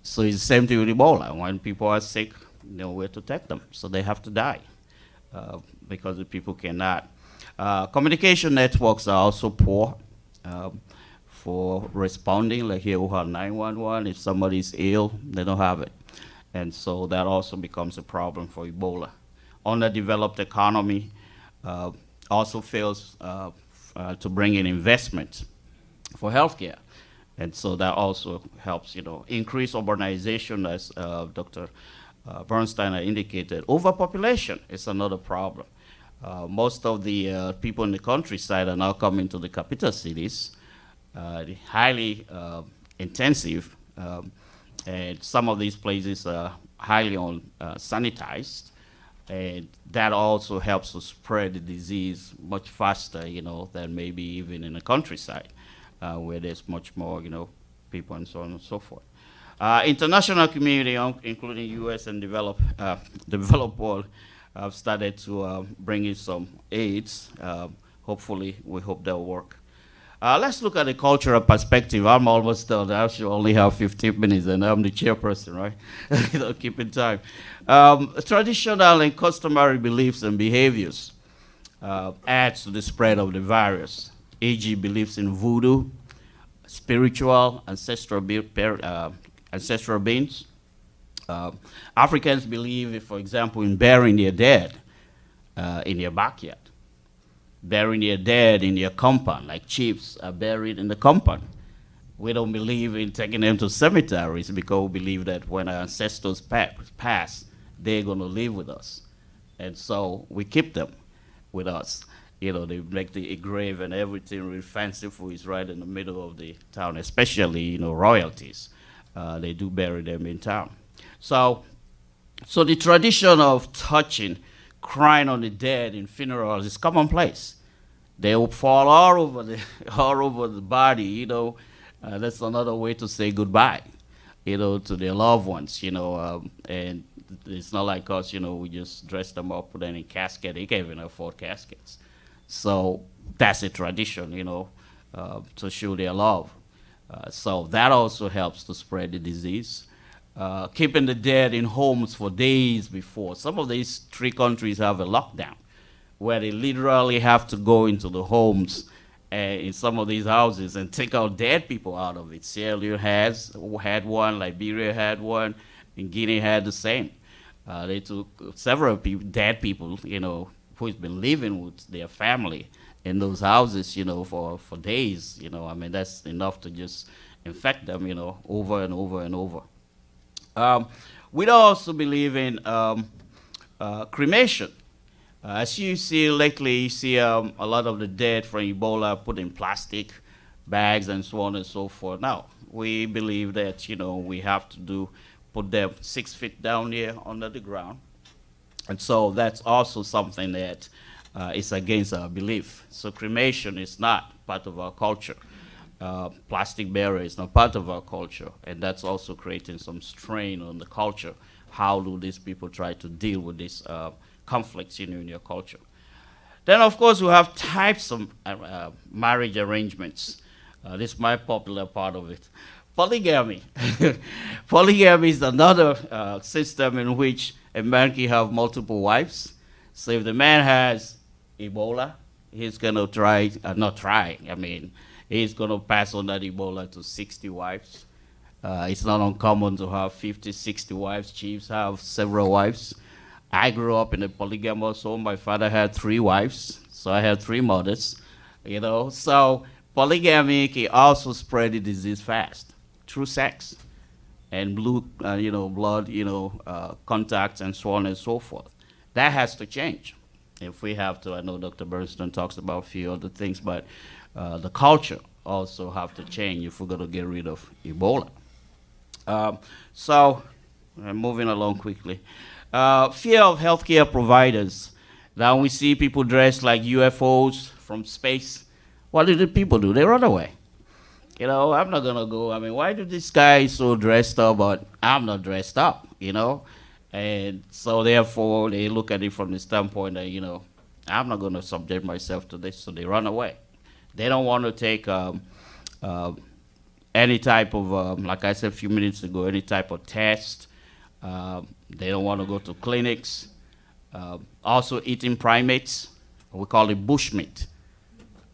So it's the same thing with Ebola. When people are sick, where to take them. So they have to die because the people cannot. Communication networks are also poor for responding. Like here we have 911. If somebody's ill, they don't have it. And so that also becomes a problem for Ebola. Underdeveloped economy also fails to bring in investment for healthcare. And so that also helps, increase urbanization, as Dr. Bernstein indicated. Overpopulation is another problem. Most of the people in the countryside are now coming to the capital cities, highly intensive, and some of these places are highly sanitized. And that also helps to spread the disease much faster, than maybe even in the countryside, where there's much more, people and so on and so forth. International community, including U.S. and developed world, have started to bring in some aids. Hopefully, we hope they'll work. Let's look at the cultural perspective. I'm almost done. I should only have 15 minutes, and I'm the chairperson, right? Keeping time. Traditional and customary beliefs and behaviors adds to the spread of the virus. e.g. beliefs in voodoo, spiritual, ancestral beings. Africans believe, for example, in burying their dead in their backyard. Burying their dead in their compound, like chiefs are buried in the compound. We don't believe in taking them to cemeteries because we believe that when our ancestors pass, they're going to live with us. And so we keep them with us. They make the grave and everything really fanciful. It's right in the middle of the town, especially, royalties. They do bury them in town. So So the tradition of touching, crying on the dead in funerals is commonplace. They will fall all over the all over the body. That's another way to say goodbye. To their loved ones. And it's not like us. We just dress them up, put them in a casket. They can't even afford caskets. So that's a tradition. To show their love. So that also helps to spread the disease. Keeping the dead in homes for days before. Some of these 3 countries have a lockdown where they literally have to go into the homes in some of these houses and take out dead people out of it. Sierra Leone had one, Liberia had one, and Guinea had the same. They took several dead people, who's been living with their family in those houses, for days. That's enough to just infect them, over and over and over. We also believe in cremation. As you see lately, you see a lot of the dead from Ebola put in plastic bags and so on and so forth. Now, we believe that, we have to put them 6 feet down here under the ground. And so that's also something that is against our belief. So cremation is not part of our culture. Plastic burial is not part of our culture. And that's also creating some strain on the culture. How do these people try to deal with this conflicts in your culture? Then, of course, we have types of marriage arrangements. This is my popular part of it. Polygamy. Polygamy is another system in which a man can have multiple wives. So if the man has Ebola, he's going to he's going to pass on that Ebola to 60 wives. It's not uncommon to have 50, 60 wives. Chiefs have several wives. I grew up in a polygamous home. My father had 3 wives, so I had 3 mothers, So polygamy can also spread the disease fast through sex and blood, contacts and so on and so forth. That has to change. If we have to, I know Dr. Bernstein talks about a few other things, but the culture also have to change if we're going to get rid of Ebola. So I'm moving along quickly. Fear of healthcare providers. Now we see people dressed like UFOs from space. What do the people do? They run away. I'm not going to go. Why do this guy so dressed up, but I'm not dressed up, And so therefore they look at it from the standpoint that, I'm not going to subject myself to this, so they run away. They don't want to take any type of, like I said a few minutes ago, any type of test. They don't want to go to clinics. Also eating primates. We call it bushmeat.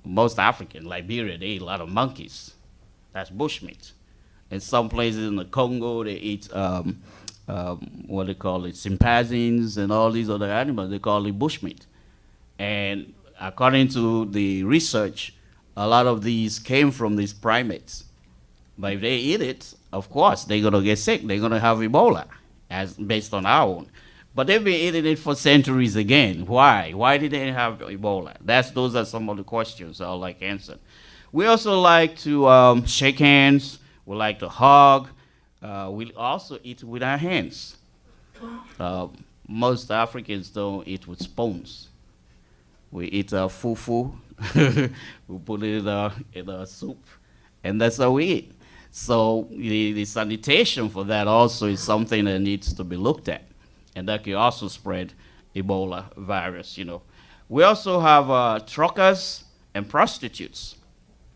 Most African, Liberia, they eat a lot of monkeys. That's bushmeat. In some places in the Congo, they eat what they call it, chimpanzees and all these other animals. They call it bushmeat. And according to the research, a lot of these came from these primates. But if they eat it, of course, they're going to get sick. They're going to have Ebola, as based on our own. But they've been eating it for centuries again. Why? Why did they have Ebola? Those are some of the questions I'd like answered. We also like to shake hands. We like to hug. We also eat with our hands. Most Africans don't eat with spoons. We eat fufu. We put it in a soup, and that's how we eat. So the sanitation for that also is something that needs to be looked at, and that can also spread Ebola virus. We also have truckers and prostitutes,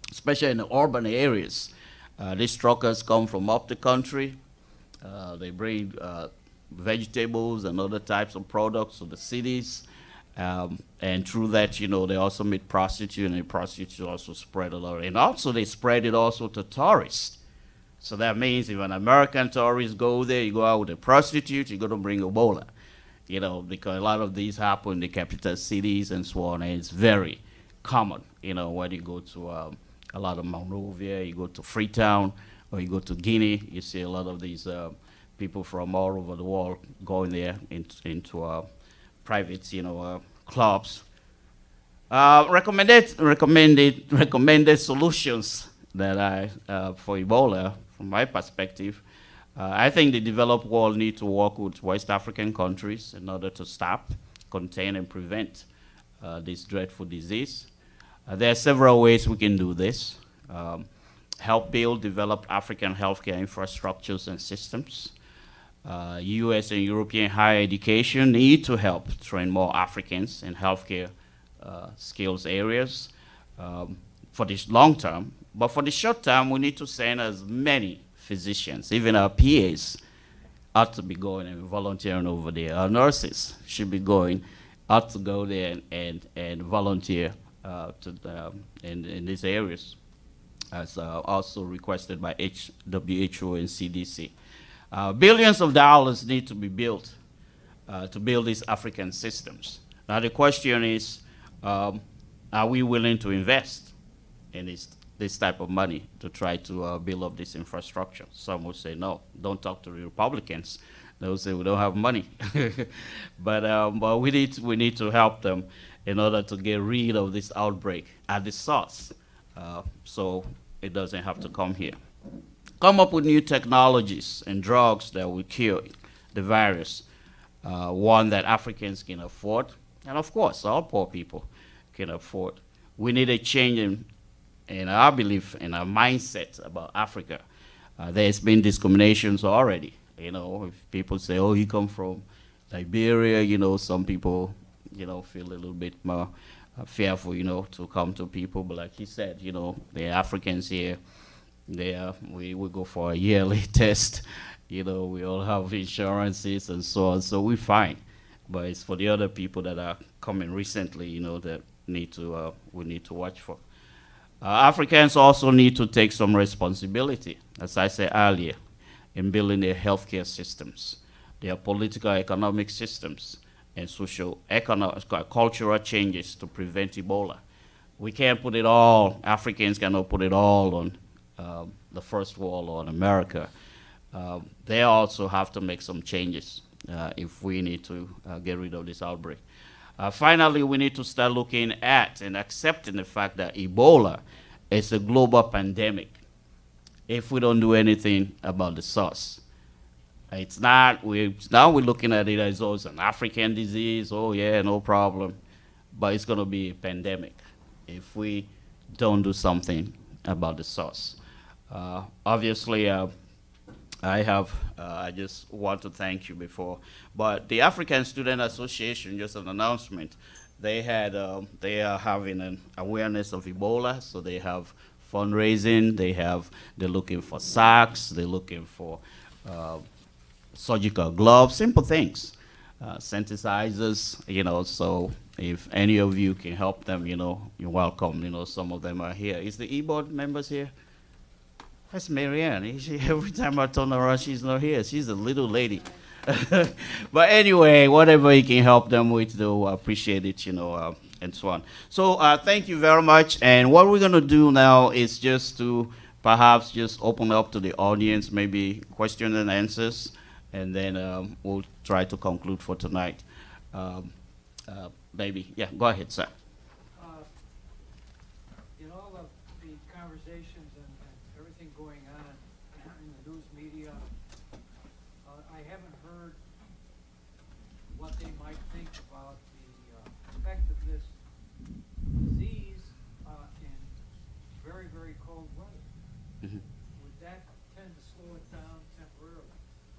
especially in the urban areas. These truckers come from up the country. They bring vegetables and other types of products to the cities. And through that, they also meet prostitutes, and the prostitutes also spread a lot. And also they spread it also to tourists. So that means if an American tourist go there, you go out with a prostitute, you're going to bring Ebola. Because a lot of these happen in the capital cities and so on, and it's very common, when you go to a lot of Monrovia, you go to Freetown, or you go to Guinea, you see a lot of these people from all over the world going there into private, clubs. Recommended solutions that for Ebola, from my perspective, I think the developed world need to work with West African countries in order to stop, contain, and prevent this dreadful disease. There are several ways we can do this. Help build developed African healthcare infrastructures and systems. US and European higher education need to help train more Africans in healthcare skills areas for this long term. But for the short term, we need to send as many physicians, even our PAs, ought to be going and volunteering over there. Our nurses should be going, ought to go there and volunteer in these areas, as also requested by WHO and CDC. Billions of dollars need to be built to build these African systems. Now the question is, are we willing to invest in this type of money to try to build up this infrastructure? Some will say no. Don't talk to the Republicans. They'll say we don't have money. but we need to help them in order to get rid of this outbreak at the source, so it doesn't have to come here. Come up with new technologies and drugs that will cure the virus, one that Africans can afford, and of course, all poor people can afford. We need a change in our belief, in our mindset about Africa. There's been discriminations already. You know, if people say, oh, you come from Liberia, you know, some people, you know, feel a little bit more fearful, you know, to come to people. But like he said, you know, the Africans here, we go for a yearly test. You know, we all have insurances and so on, so we're fine. But it's for the other people that are coming recently, you know, that we need to watch for. Africans also need to take some responsibility, as I said earlier, in building their healthcare systems, their political economic systems, and social, economic, cultural changes to prevent Ebola. We can't put it all, Africans cannot put it all on the first world or on America. They also have to make some changes if we need to get rid of this outbreak. Finally, we need to start looking at and accepting the fact that Ebola is a global pandemic if we don't do anything about the source. It's not, now we're looking at it as, oh, it's an African disease, oh yeah, no problem. But it's gonna be a pandemic if we don't do something about the source. Obviously, I just want to thank you before, but the African Student Association, just an announcement, they are having an awareness of Ebola, so they have fundraising, they're looking for socks, they're looking for surgical gloves, simple things, synthesizers, you know, so if any of you can help them, you know, you're welcome, you know, some of them are here. Is the e-board members here? That's Marianne. Every time I turn around, she's not here. She's a little lady. But anyway, whatever you can help them with, they'll appreciate it, you know, and so on. So thank you very much. And what we're going to do now is just to perhaps just open up to the audience, maybe questions and answers, and then we'll try to conclude for tonight. Maybe, yeah, go ahead, sir. In all of the conversations and everything going on in the news media, I haven't heard what they might think about the effect of this disease in very, very cold weather. Mhm. Would that tend to slow it down temporarily,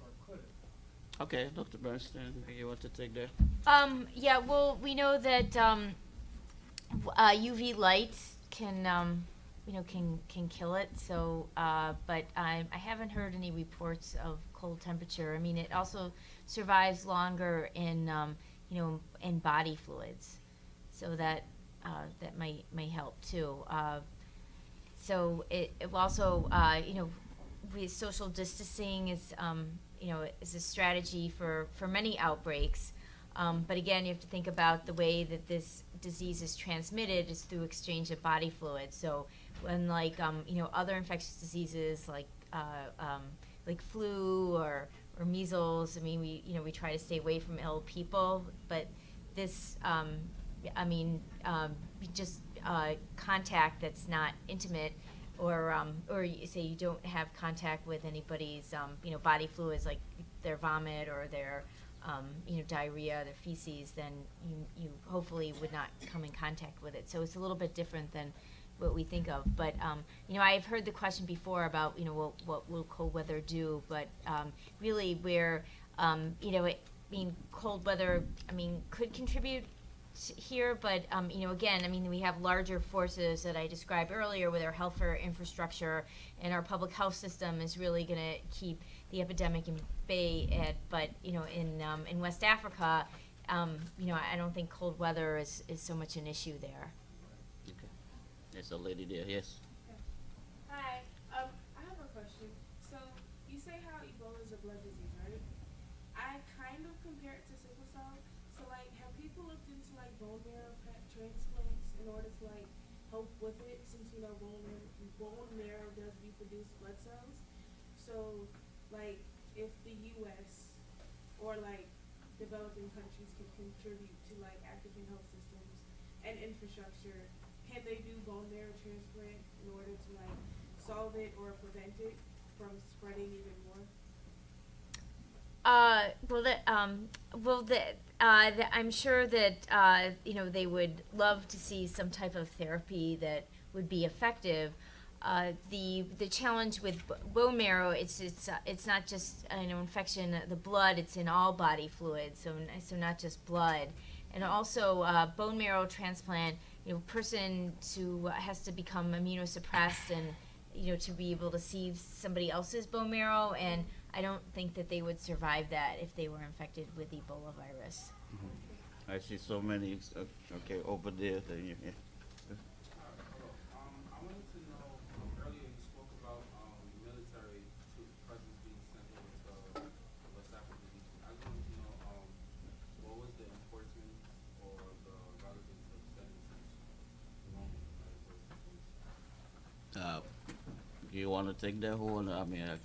or could it? Okay, Dr. Bernstein, you want to take that? Yeah, well, we know that UV light can, you know, can kill it. So, but I haven't heard any reports of cold temperature. I mean, it also survives longer in, you know, in body fluids, so that may help too. So it will also, you know, social distancing is, you know, is a strategy for many outbreaks. But again, you have to think about the way that this disease is transmitted is through exchange of body fluids. So when you know, other infectious diseases like flu or measles, I mean, we try to stay away from ill people, but this, I mean, just contact that's not intimate or you say you don't have contact with anybody's, body fluids like their vomit or their, diarrhea, their feces, then you hopefully would not come in contact with it. So it's a little bit different than what we think of. But, I've heard the question before about, what will cold weather do? But really where, cold weather, could contribute here, but, again, we have larger forces that I described earlier with our healthcare infrastructure, and our public health system is really going to keep the epidemic in bay. But, in West Africa, I don't think cold weather is so much an issue there. Okay. There's a lady there, yes. Hi, I have a question. So, you say how Ebola is a blood disease, right? I kind of compare it to sickle cell. So, like, have people looked into, like, bone marrow transplants in order to, like, help with it, since, bone marrow does reproduce blood cells? So, like, if the U.S. or, like, developing countries can contribute to, like, African health systems and infrastructure, can they do bone marrow transplant in order to, like, solve it or prevent it from spreading even more? I'm sure that they would love to see some type of therapy that would be effective. The challenge with bone marrow, it's not just infection of the blood; it's in all body fluids, so not just blood. And also bone marrow transplant, person who has to become immunosuppressed and to be able to see somebody else's bone marrow, and I don't think that they would survive that if they were infected with Ebola virus. I see so many, okay, over there, yeah. I wanted to know, earlier you spoke about military presence being sent over to West African region. I just wanted to know what was the importance or the relevance of sending troops along with the military forces? Do you want to take that one? I can.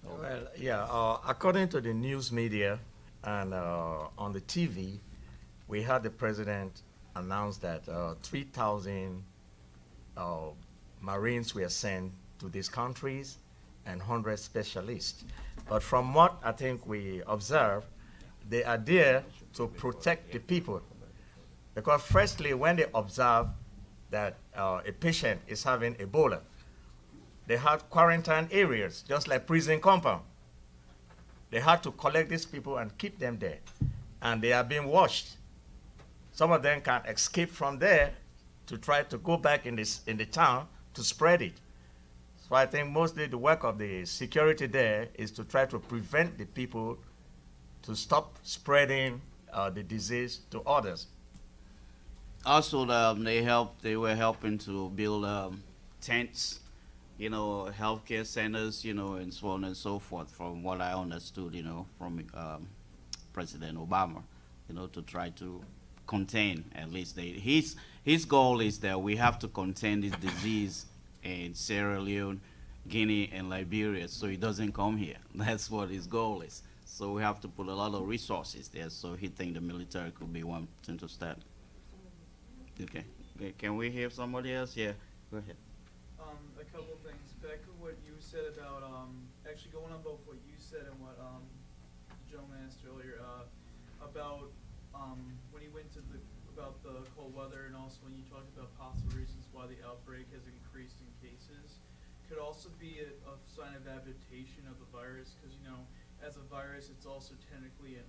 Well, yeah, according to the news media and on the TV, we had the president announce that 3,000 Marines were sent to these countries and 100 specialists. But from what I think we observe, they are there to protect the people. Because firstly, when they observe that a patient is having Ebola, they had quarantine areas, just like prison compound. They had to collect these people and keep them there. And they are being watched. Some of them can escape from there to try to go back in the town to spread it. So I think mostly the work of the security there is to try to prevent the people to stop spreading the disease to others. Also, they were helping to build tents, healthcare centers, and so on and so forth, from what I understood, from President Obama, to try to contain, at least his goal is that we have to contain this disease in Sierra Leone, Guinea, and Liberia, so it doesn't come here. That's what his goal is. So we have to put a lot of resources there, so he think the military could be one thing to start. Okay, can we hear somebody else? Yeah, go ahead. A couple things. Back to what you said about, actually going on both what you said and what the gentleman asked earlier, about when he went to about the cold weather, and also when you talked about possible reasons why the outbreak has increased in cases, could also be a sign of adaptation of the virus, because, as a virus, it's also technically a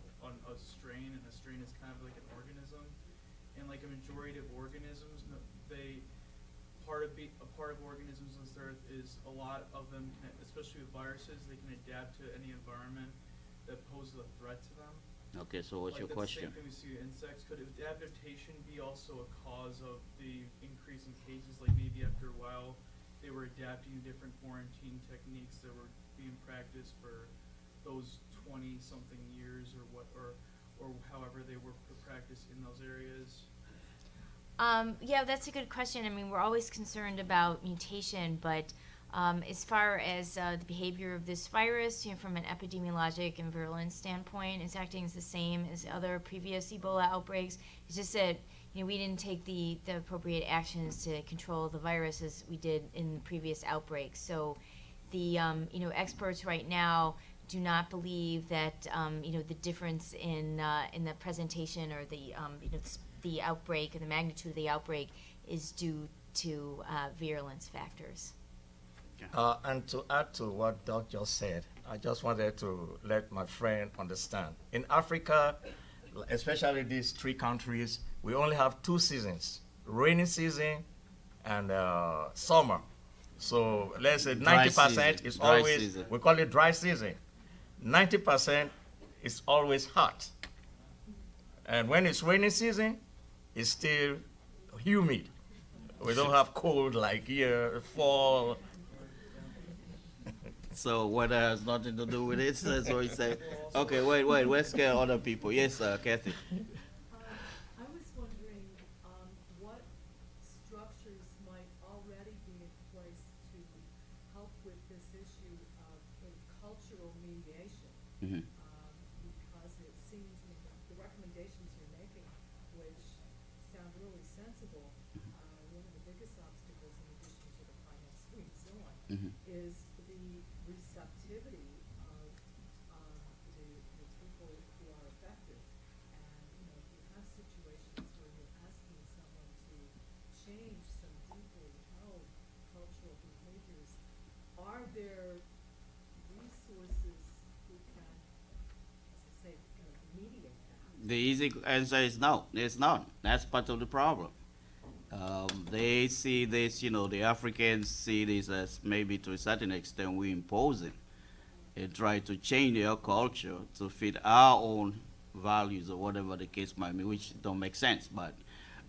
strain, and a strain is kind of like an organism. And like a majority of organisms, a part of organisms on this earth is a lot of them, especially with viruses, they can adapt to any environment that poses a threat to them. Okay, so what's your question? That's the same thing we see with insects. Could adaptation be also a cause of the increase in cases? Like maybe after a while, they were adapting to different quarantine techniques that were being practiced for those 20-something years, or however they were practiced in those areas. Yeah, that's a good question. We're always concerned about mutation, but as far as the behavior of this virus, from an epidemiologic and virulence standpoint, it's acting as the same as other previous Ebola outbreaks. It's just that, we didn't take the appropriate actions to control the virus as we did in previous outbreaks. So the experts right now do not believe that the difference in the presentation or the outbreak or the magnitude of the outbreak is due to virulence factors. And to add to what Doc just said, I just wanted to let my friend understand. In Africa, especially these three countries, we only have 2 seasons, rainy season and summer. So let's say Dry 90% season, is dry always, season. we call it dry season. 90% is always hot. And when it's rainy season, it's still humid. We don't have cold like here, fall. So weather has nothing to do with it. That's what he said. Okay, wait. Let's get other people. Yes, Kathy. I was wondering what structures might already be in place to help with this issue of a cultural mediation. Mhm. Because it seems the recommendations you're making, which sound really sensible, one of the biggest obstacles in addition to the financing and so on, Mhm. is the receptivity of the people who are affected. And, if you have situations where you're asking someone to change some deeply held cultural behaviors, are there resources who can, as I say, mediate that? The easy answer is no. There's none. That's part of the problem. They see this, the Africans see this as maybe to a certain extent we impose it and try to change their culture to fit our own values or whatever the case might be, which don't make sense. But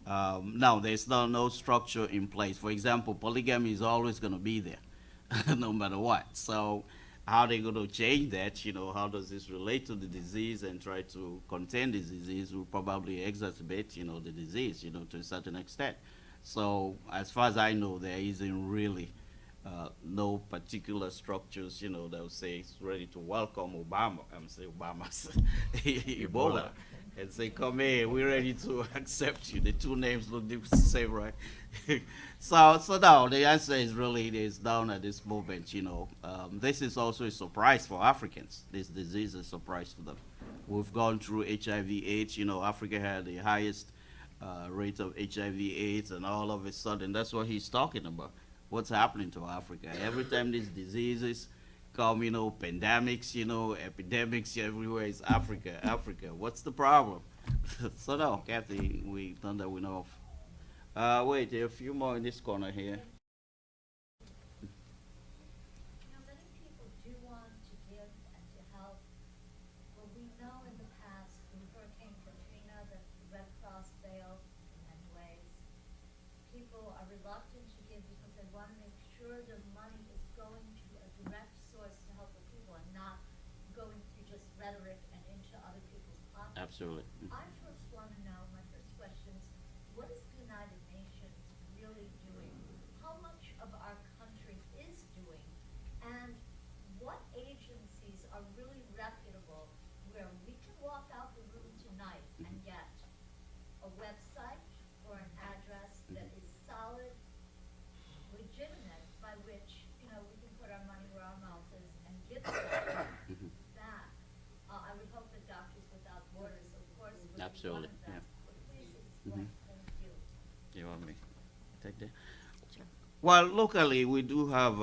no, there's no structure in place. For example, polygamy is always going to be there, no matter what. So how they going to change that? How does this relate to the disease and try to contain this disease will probably exacerbate, the disease, to a certain extent. So as far as I know, there isn't really no particular structures, that will say it's ready to welcome Obama. I'm saying Obama's Ebola, and say, come here, we're ready to accept you. The two names look the same, right? So now the answer is really is down at this moment. This is also a surprise for Africans. This disease is a surprise for them. We've gone through HIV/AIDS. Africa had the highest rate of HIV/AIDS, and all of a sudden, that's what he's talking about. What's happening to Africa? Every time these diseases come, pandemics, epidemics everywhere is Africa, Africa. What's the problem? So no, Kathy, we done that we know of. Wait, there are a few more in this corner here. Many people do want to give and to help, but we know in the past through Hurricane Katrina that the Red Cross failed in many ways. People are reluctant to give because they want to make sure the money is going to a direct source to help the people and not going through just rhetoric and into other people's pockets. Absolutely. I first want to know, my first question is, what is the United Nations really doing? How much of our country is doing? And what agencies are really reputable where we can walk out the room tonight and get a website or an address that is solid, legitimate, by which, we can put our money where our mouth is and give that. I would hope that Doctors Without Borders, of course, would be one Absolutely, of them. yeah. But please explain. Thank you. You want me to take that? Well, locally we do have,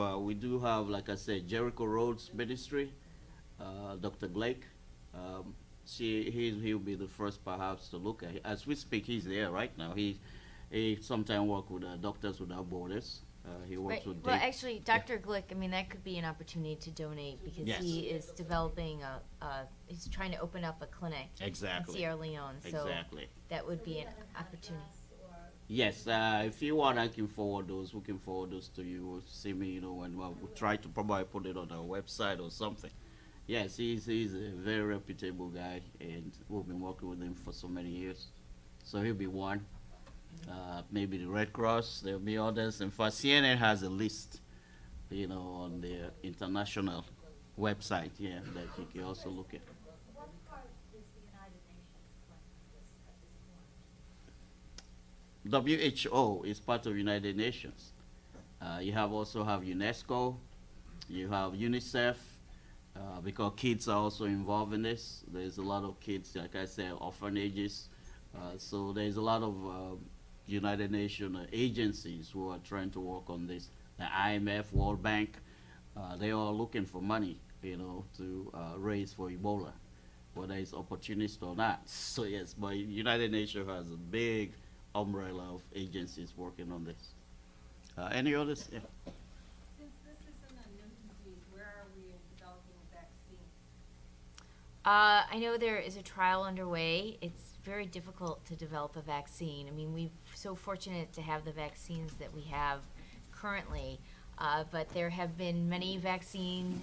like I said, Jericho Roads Ministry, Dr. Blake. He'll be the first perhaps to look at it. As we speak, he's there right now. He sometimes works with Doctors Without Borders. He works Right. with Well, Dave- actually, Dr. Glick, that could be an opportunity to donate because Yes. he is developing he's trying to open up a clinic Exactly. in Sierra Leone. So Exactly. that would So be we an have opportunity. address or Yes, if you want, I can forward those. We can forward those to you. We'll see me, and we'll try to probably put it on our website or something. Yes, he's a very reputable guy, and we've been working with him for so many years. So he'll be one. Maybe the Red Cross. There'll be others. In fact, CNN has a list, on their international website. Yeah, that you can also look at. what part is the United Nations playing in this at this point? WHO is part of United Nations. You also have UNESCO, you have UNICEF, because kids are also involved in this. There's a lot of kids, like I said, orphanages. So there's a lot of United Nations agencies who are trying to work on this. The IMF, World Bank, they are looking for money, to raise for Ebola, whether it's opportunist or not. So yes, but United Nations has a big umbrella of agencies working on this. Any others? Yeah. Since this isn't a new disease, where are we in developing a vaccine? I know there is a trial underway. It's very difficult to develop a vaccine. I mean, we're so fortunate to have the vaccines that we have currently, but there have been many vaccine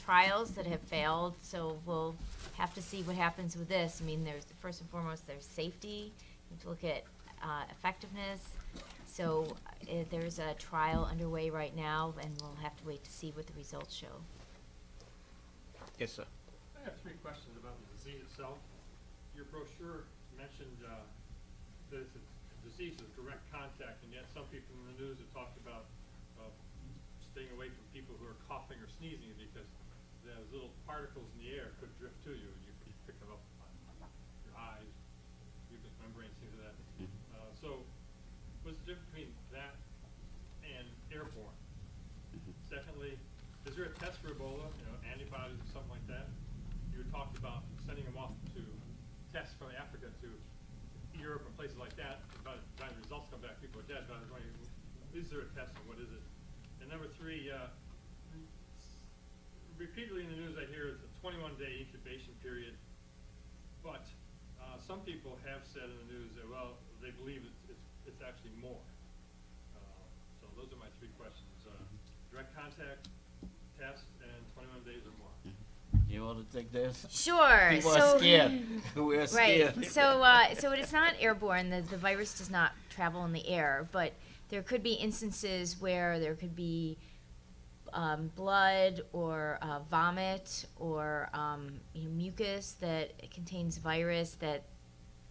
trials that have failed, so we'll have to see what happens with this. I mean, there's, first and foremost, there's safety. You have to look at effectiveness. So there's a trial underway right now, and we'll have to wait to see what the results show. Yes, sir. I have 3 questions about the disease itself. Your brochure mentioned that it's a disease of direct contact, and yet some people in the news have talked about staying away from people who are coughing or sneezing because those little particles in the air could drift to you, and you could pick them up on your eyes, mucous membranes, things of that. So what's the difference between that and airborne? Secondly, is there a test for Ebola, antibodies or something like that? You had talked about sending them off to tests from Africa to Europe and places like that. By the time the results come back, people are dead. But I was wondering, is there a test and what is it? And number 3, repeatedly in the news I hear it's a 21-day incubation period, but some people have said in the news that, well, they believe it's actually more. So those are my 3 questions. Direct contact, test, and 21 days or more. You want to take this? Sure. People so, are scared. We're scared. Right. So it's not airborne. The virus does not travel in the air, but there could be instances where there could be blood or vomit or mucus that contains virus that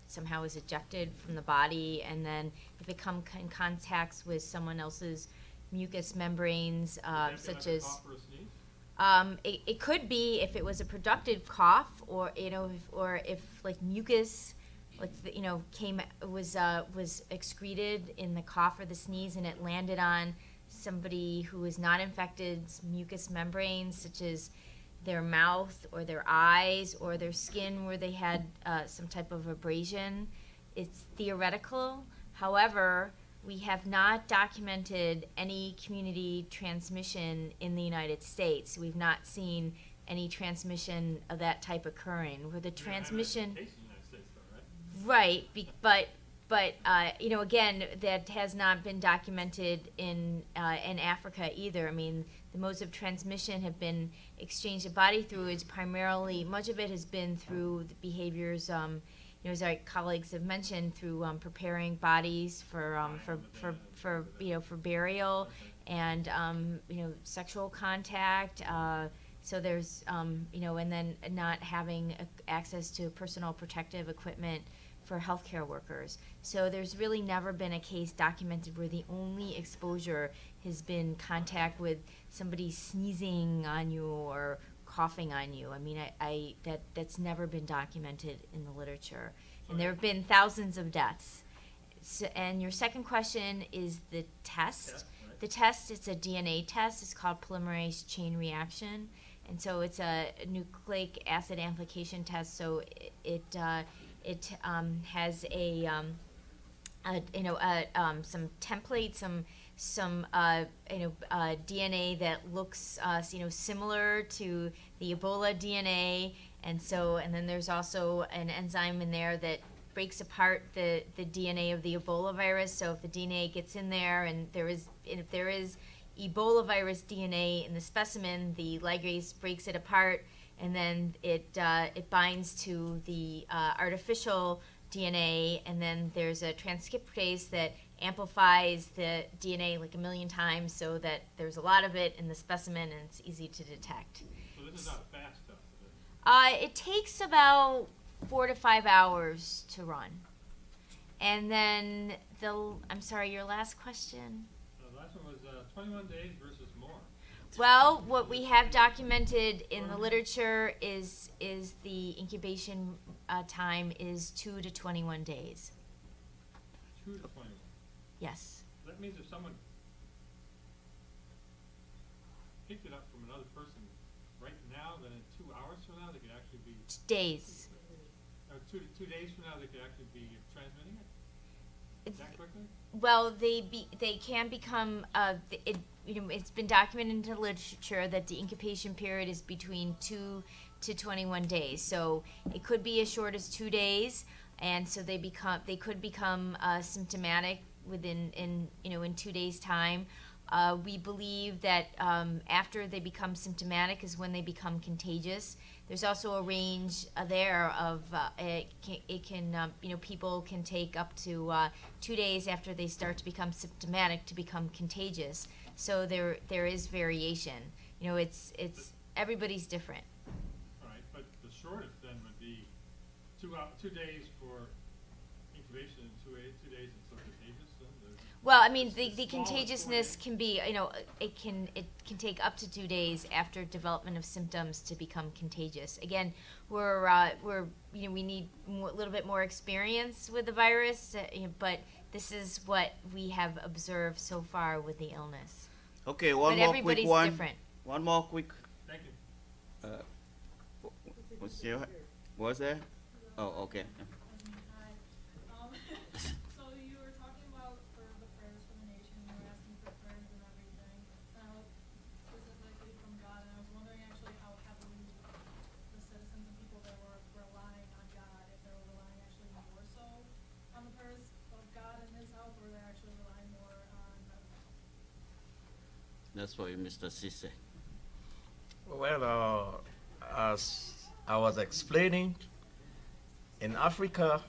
somehow is ejected from the body, and then if it come in contacts with someone else's mucous membranes, such as Cough or a sneeze? it could be if it was a productive cough, or if like mucus, like was excreted in the cough or the sneeze, and it landed on somebody who is not infected's mucous membranes, such as their mouth or their eyes or their skin, where they had some type of abrasion. It's theoretical. However, we have not documented any community transmission in the United States. We've not seen any transmission of that type occurring. Where the transmission, Case in the United States, though, right? but again, that has not been documented in Africa either. I mean, the modes of transmission have been exchange of body fluids primarily. Much of it has been through the behaviors. As our colleagues have mentioned, through preparing bodies for burial, and sexual contact. So there's and then not having access to personal protective equipment for healthcare workers. So there's really never been a case documented where the only exposure has been contact with somebody sneezing on you or coughing on you. I mean, that's never been documented in the literature, and there have been thousands of deaths. So, and your second question is the test. Right. The test, it's a DNA test. It's called polymerase chain reaction, and so it's a nucleic acid amplification test. So it has some template, some DNA that looks similar to the Ebola DNA, and then there's also an enzyme in there that breaks apart the DNA of the Ebola virus. So if the DNA gets in there and if there is Ebola virus DNA in the specimen, the ligase breaks it apart, and then it binds to the artificial DNA, and then there's a transcriptase that amplifies the DNA like 1,000,000 times, so that there's a lot of it in the specimen and it's easy to detect. So this is not a fast test, is it? It takes about 4 to 5 hours to run. And then I'm sorry, your last question? The last one was 21 days versus more. Well, what we have documented in the literature is the incubation time is 2 to 21 days. 2 to 21. Yes. That means if someone picked it up from another person right now, then in 2 hours from now, they could actually be, Days. or 2 days from now, they could actually be transmitting it that quickly? Well, they can become it's been documented in the literature that the incubation period is between 2 to 21 days. So it could be as short as 2 days, and so they could become symptomatic in 2 days time. We believe that after they become symptomatic is when they become contagious. There's also a range there of people can take up to 2 days after they start to become symptomatic to become contagious. So there is variation. It's everybody's different. All right, but the shortest then would be 2 days for incubation and 2 days until contagious. Then Well, I mean, It's the small, contagiousness it's can be, it can take up to 2 days after development of symptoms to become contagious. Again, we need a little bit more experience with the virus, but this is what we have observed so far with the illness. Okay, one But more quick everybody's one. different. One more quick. thank you. What's your? Was there? Oh, okay. So you were talking about for the prayers for the nation, you were asking for prayers and everything, specifically from God, and I was wondering actually how heavily the citizens and people there were relying on God, if they were relying actually more so on the prayers of God and His help, or they're actually relying more on medical help. That's for you, Mr. Cisse. Well, as I was explaining, in Africa,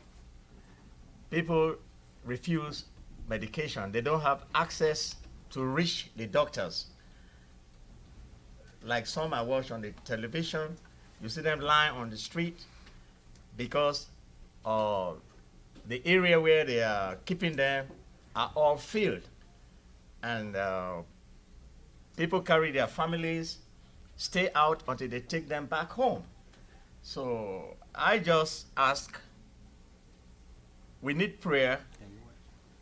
people refuse medication. They don't have access to reach the doctors. Like some I watch on the television, you see them lying on the street because the area where they are keeping them are all filled. And people carry their families, stay out until they take them back home. So I just ask, we need prayer.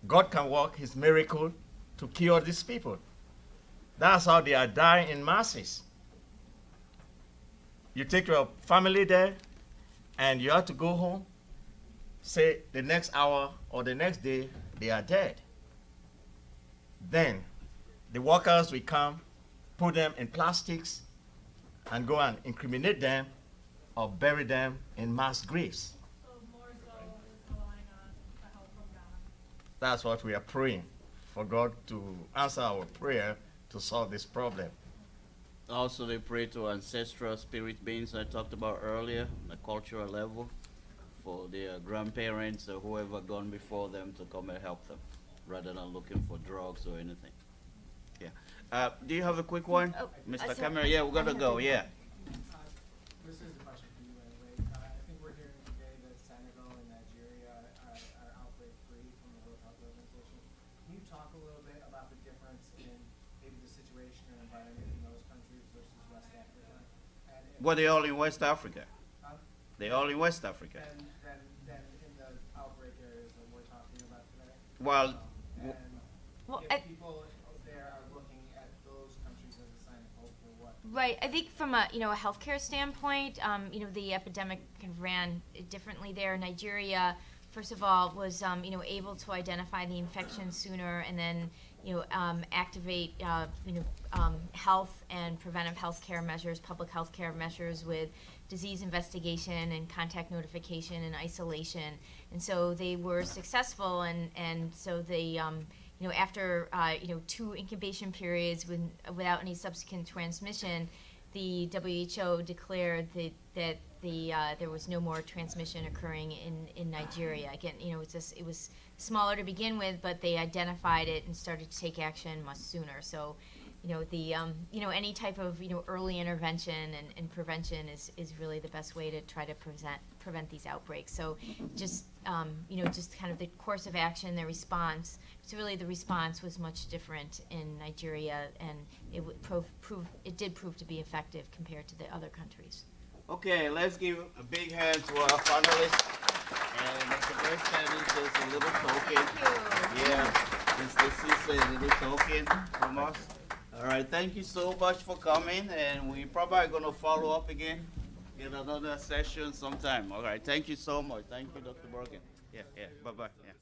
God can work His miracle to cure these people. That's how they are dying in masses. You take your family there and you have to go home, say the next hour or the next day, they are dead. Then the workers will come, put them in plastics, and go and incriminate them or bury them in mass graves. So more so is relying on the help from God. That's what we are praying, for God to answer our prayer to solve this problem. Also, they pray to ancestral spirit beings I talked about earlier, on the cultural level, for their grandparents or whoever gone before them to come and help them, rather than looking for drugs or anything. Yeah. Do you have a quick one, Oh, Mr. so Camera? Yeah, we're gonna go. Yeah. This is a question for you anyway. I think we're hearing today that Senegal and Nigeria are outbreak free from the World Health Organization. Can you talk a little bit about the difference in maybe the situation or environment in those countries versus West Africa? And if, Well, they're all in West Africa. They're all in West Africa. than in the outbreak areas that we're talking about today? Well, And Well, if people there are looking at those countries as a sign of hope for what? Right. I think from a a healthcare standpoint, the epidemic kind of ran differently there. Nigeria, first of all, was able to identify the infection sooner, and then activate health and preventive healthcare measures, public healthcare measures with disease investigation and contact notification and isolation. And so they were successful, and so they after 2 incubation periods without any subsequent transmission, the WHO declared that there was no more transmission occurring in Nigeria. Again, it was smaller to begin with, but they identified it and started to take action much sooner. So any type of, early intervention and prevention is really the best way to try to prevent these outbreaks. So just, just kind of the course of action, the response. So really the response was much different in Nigeria, and it did prove to be effective compared to the other countries. Okay, let's give a big hand to our panelists. And Dr. Bergstein is just a little token. Thank you. Yeah, Mr. Cisse, a little token from us. All right, thank you so much for coming, and we probably are going to follow up again, get another session sometime. All right, thank you so much. Thank you, Dr. Morgan. Yeah, bye-bye. Yeah.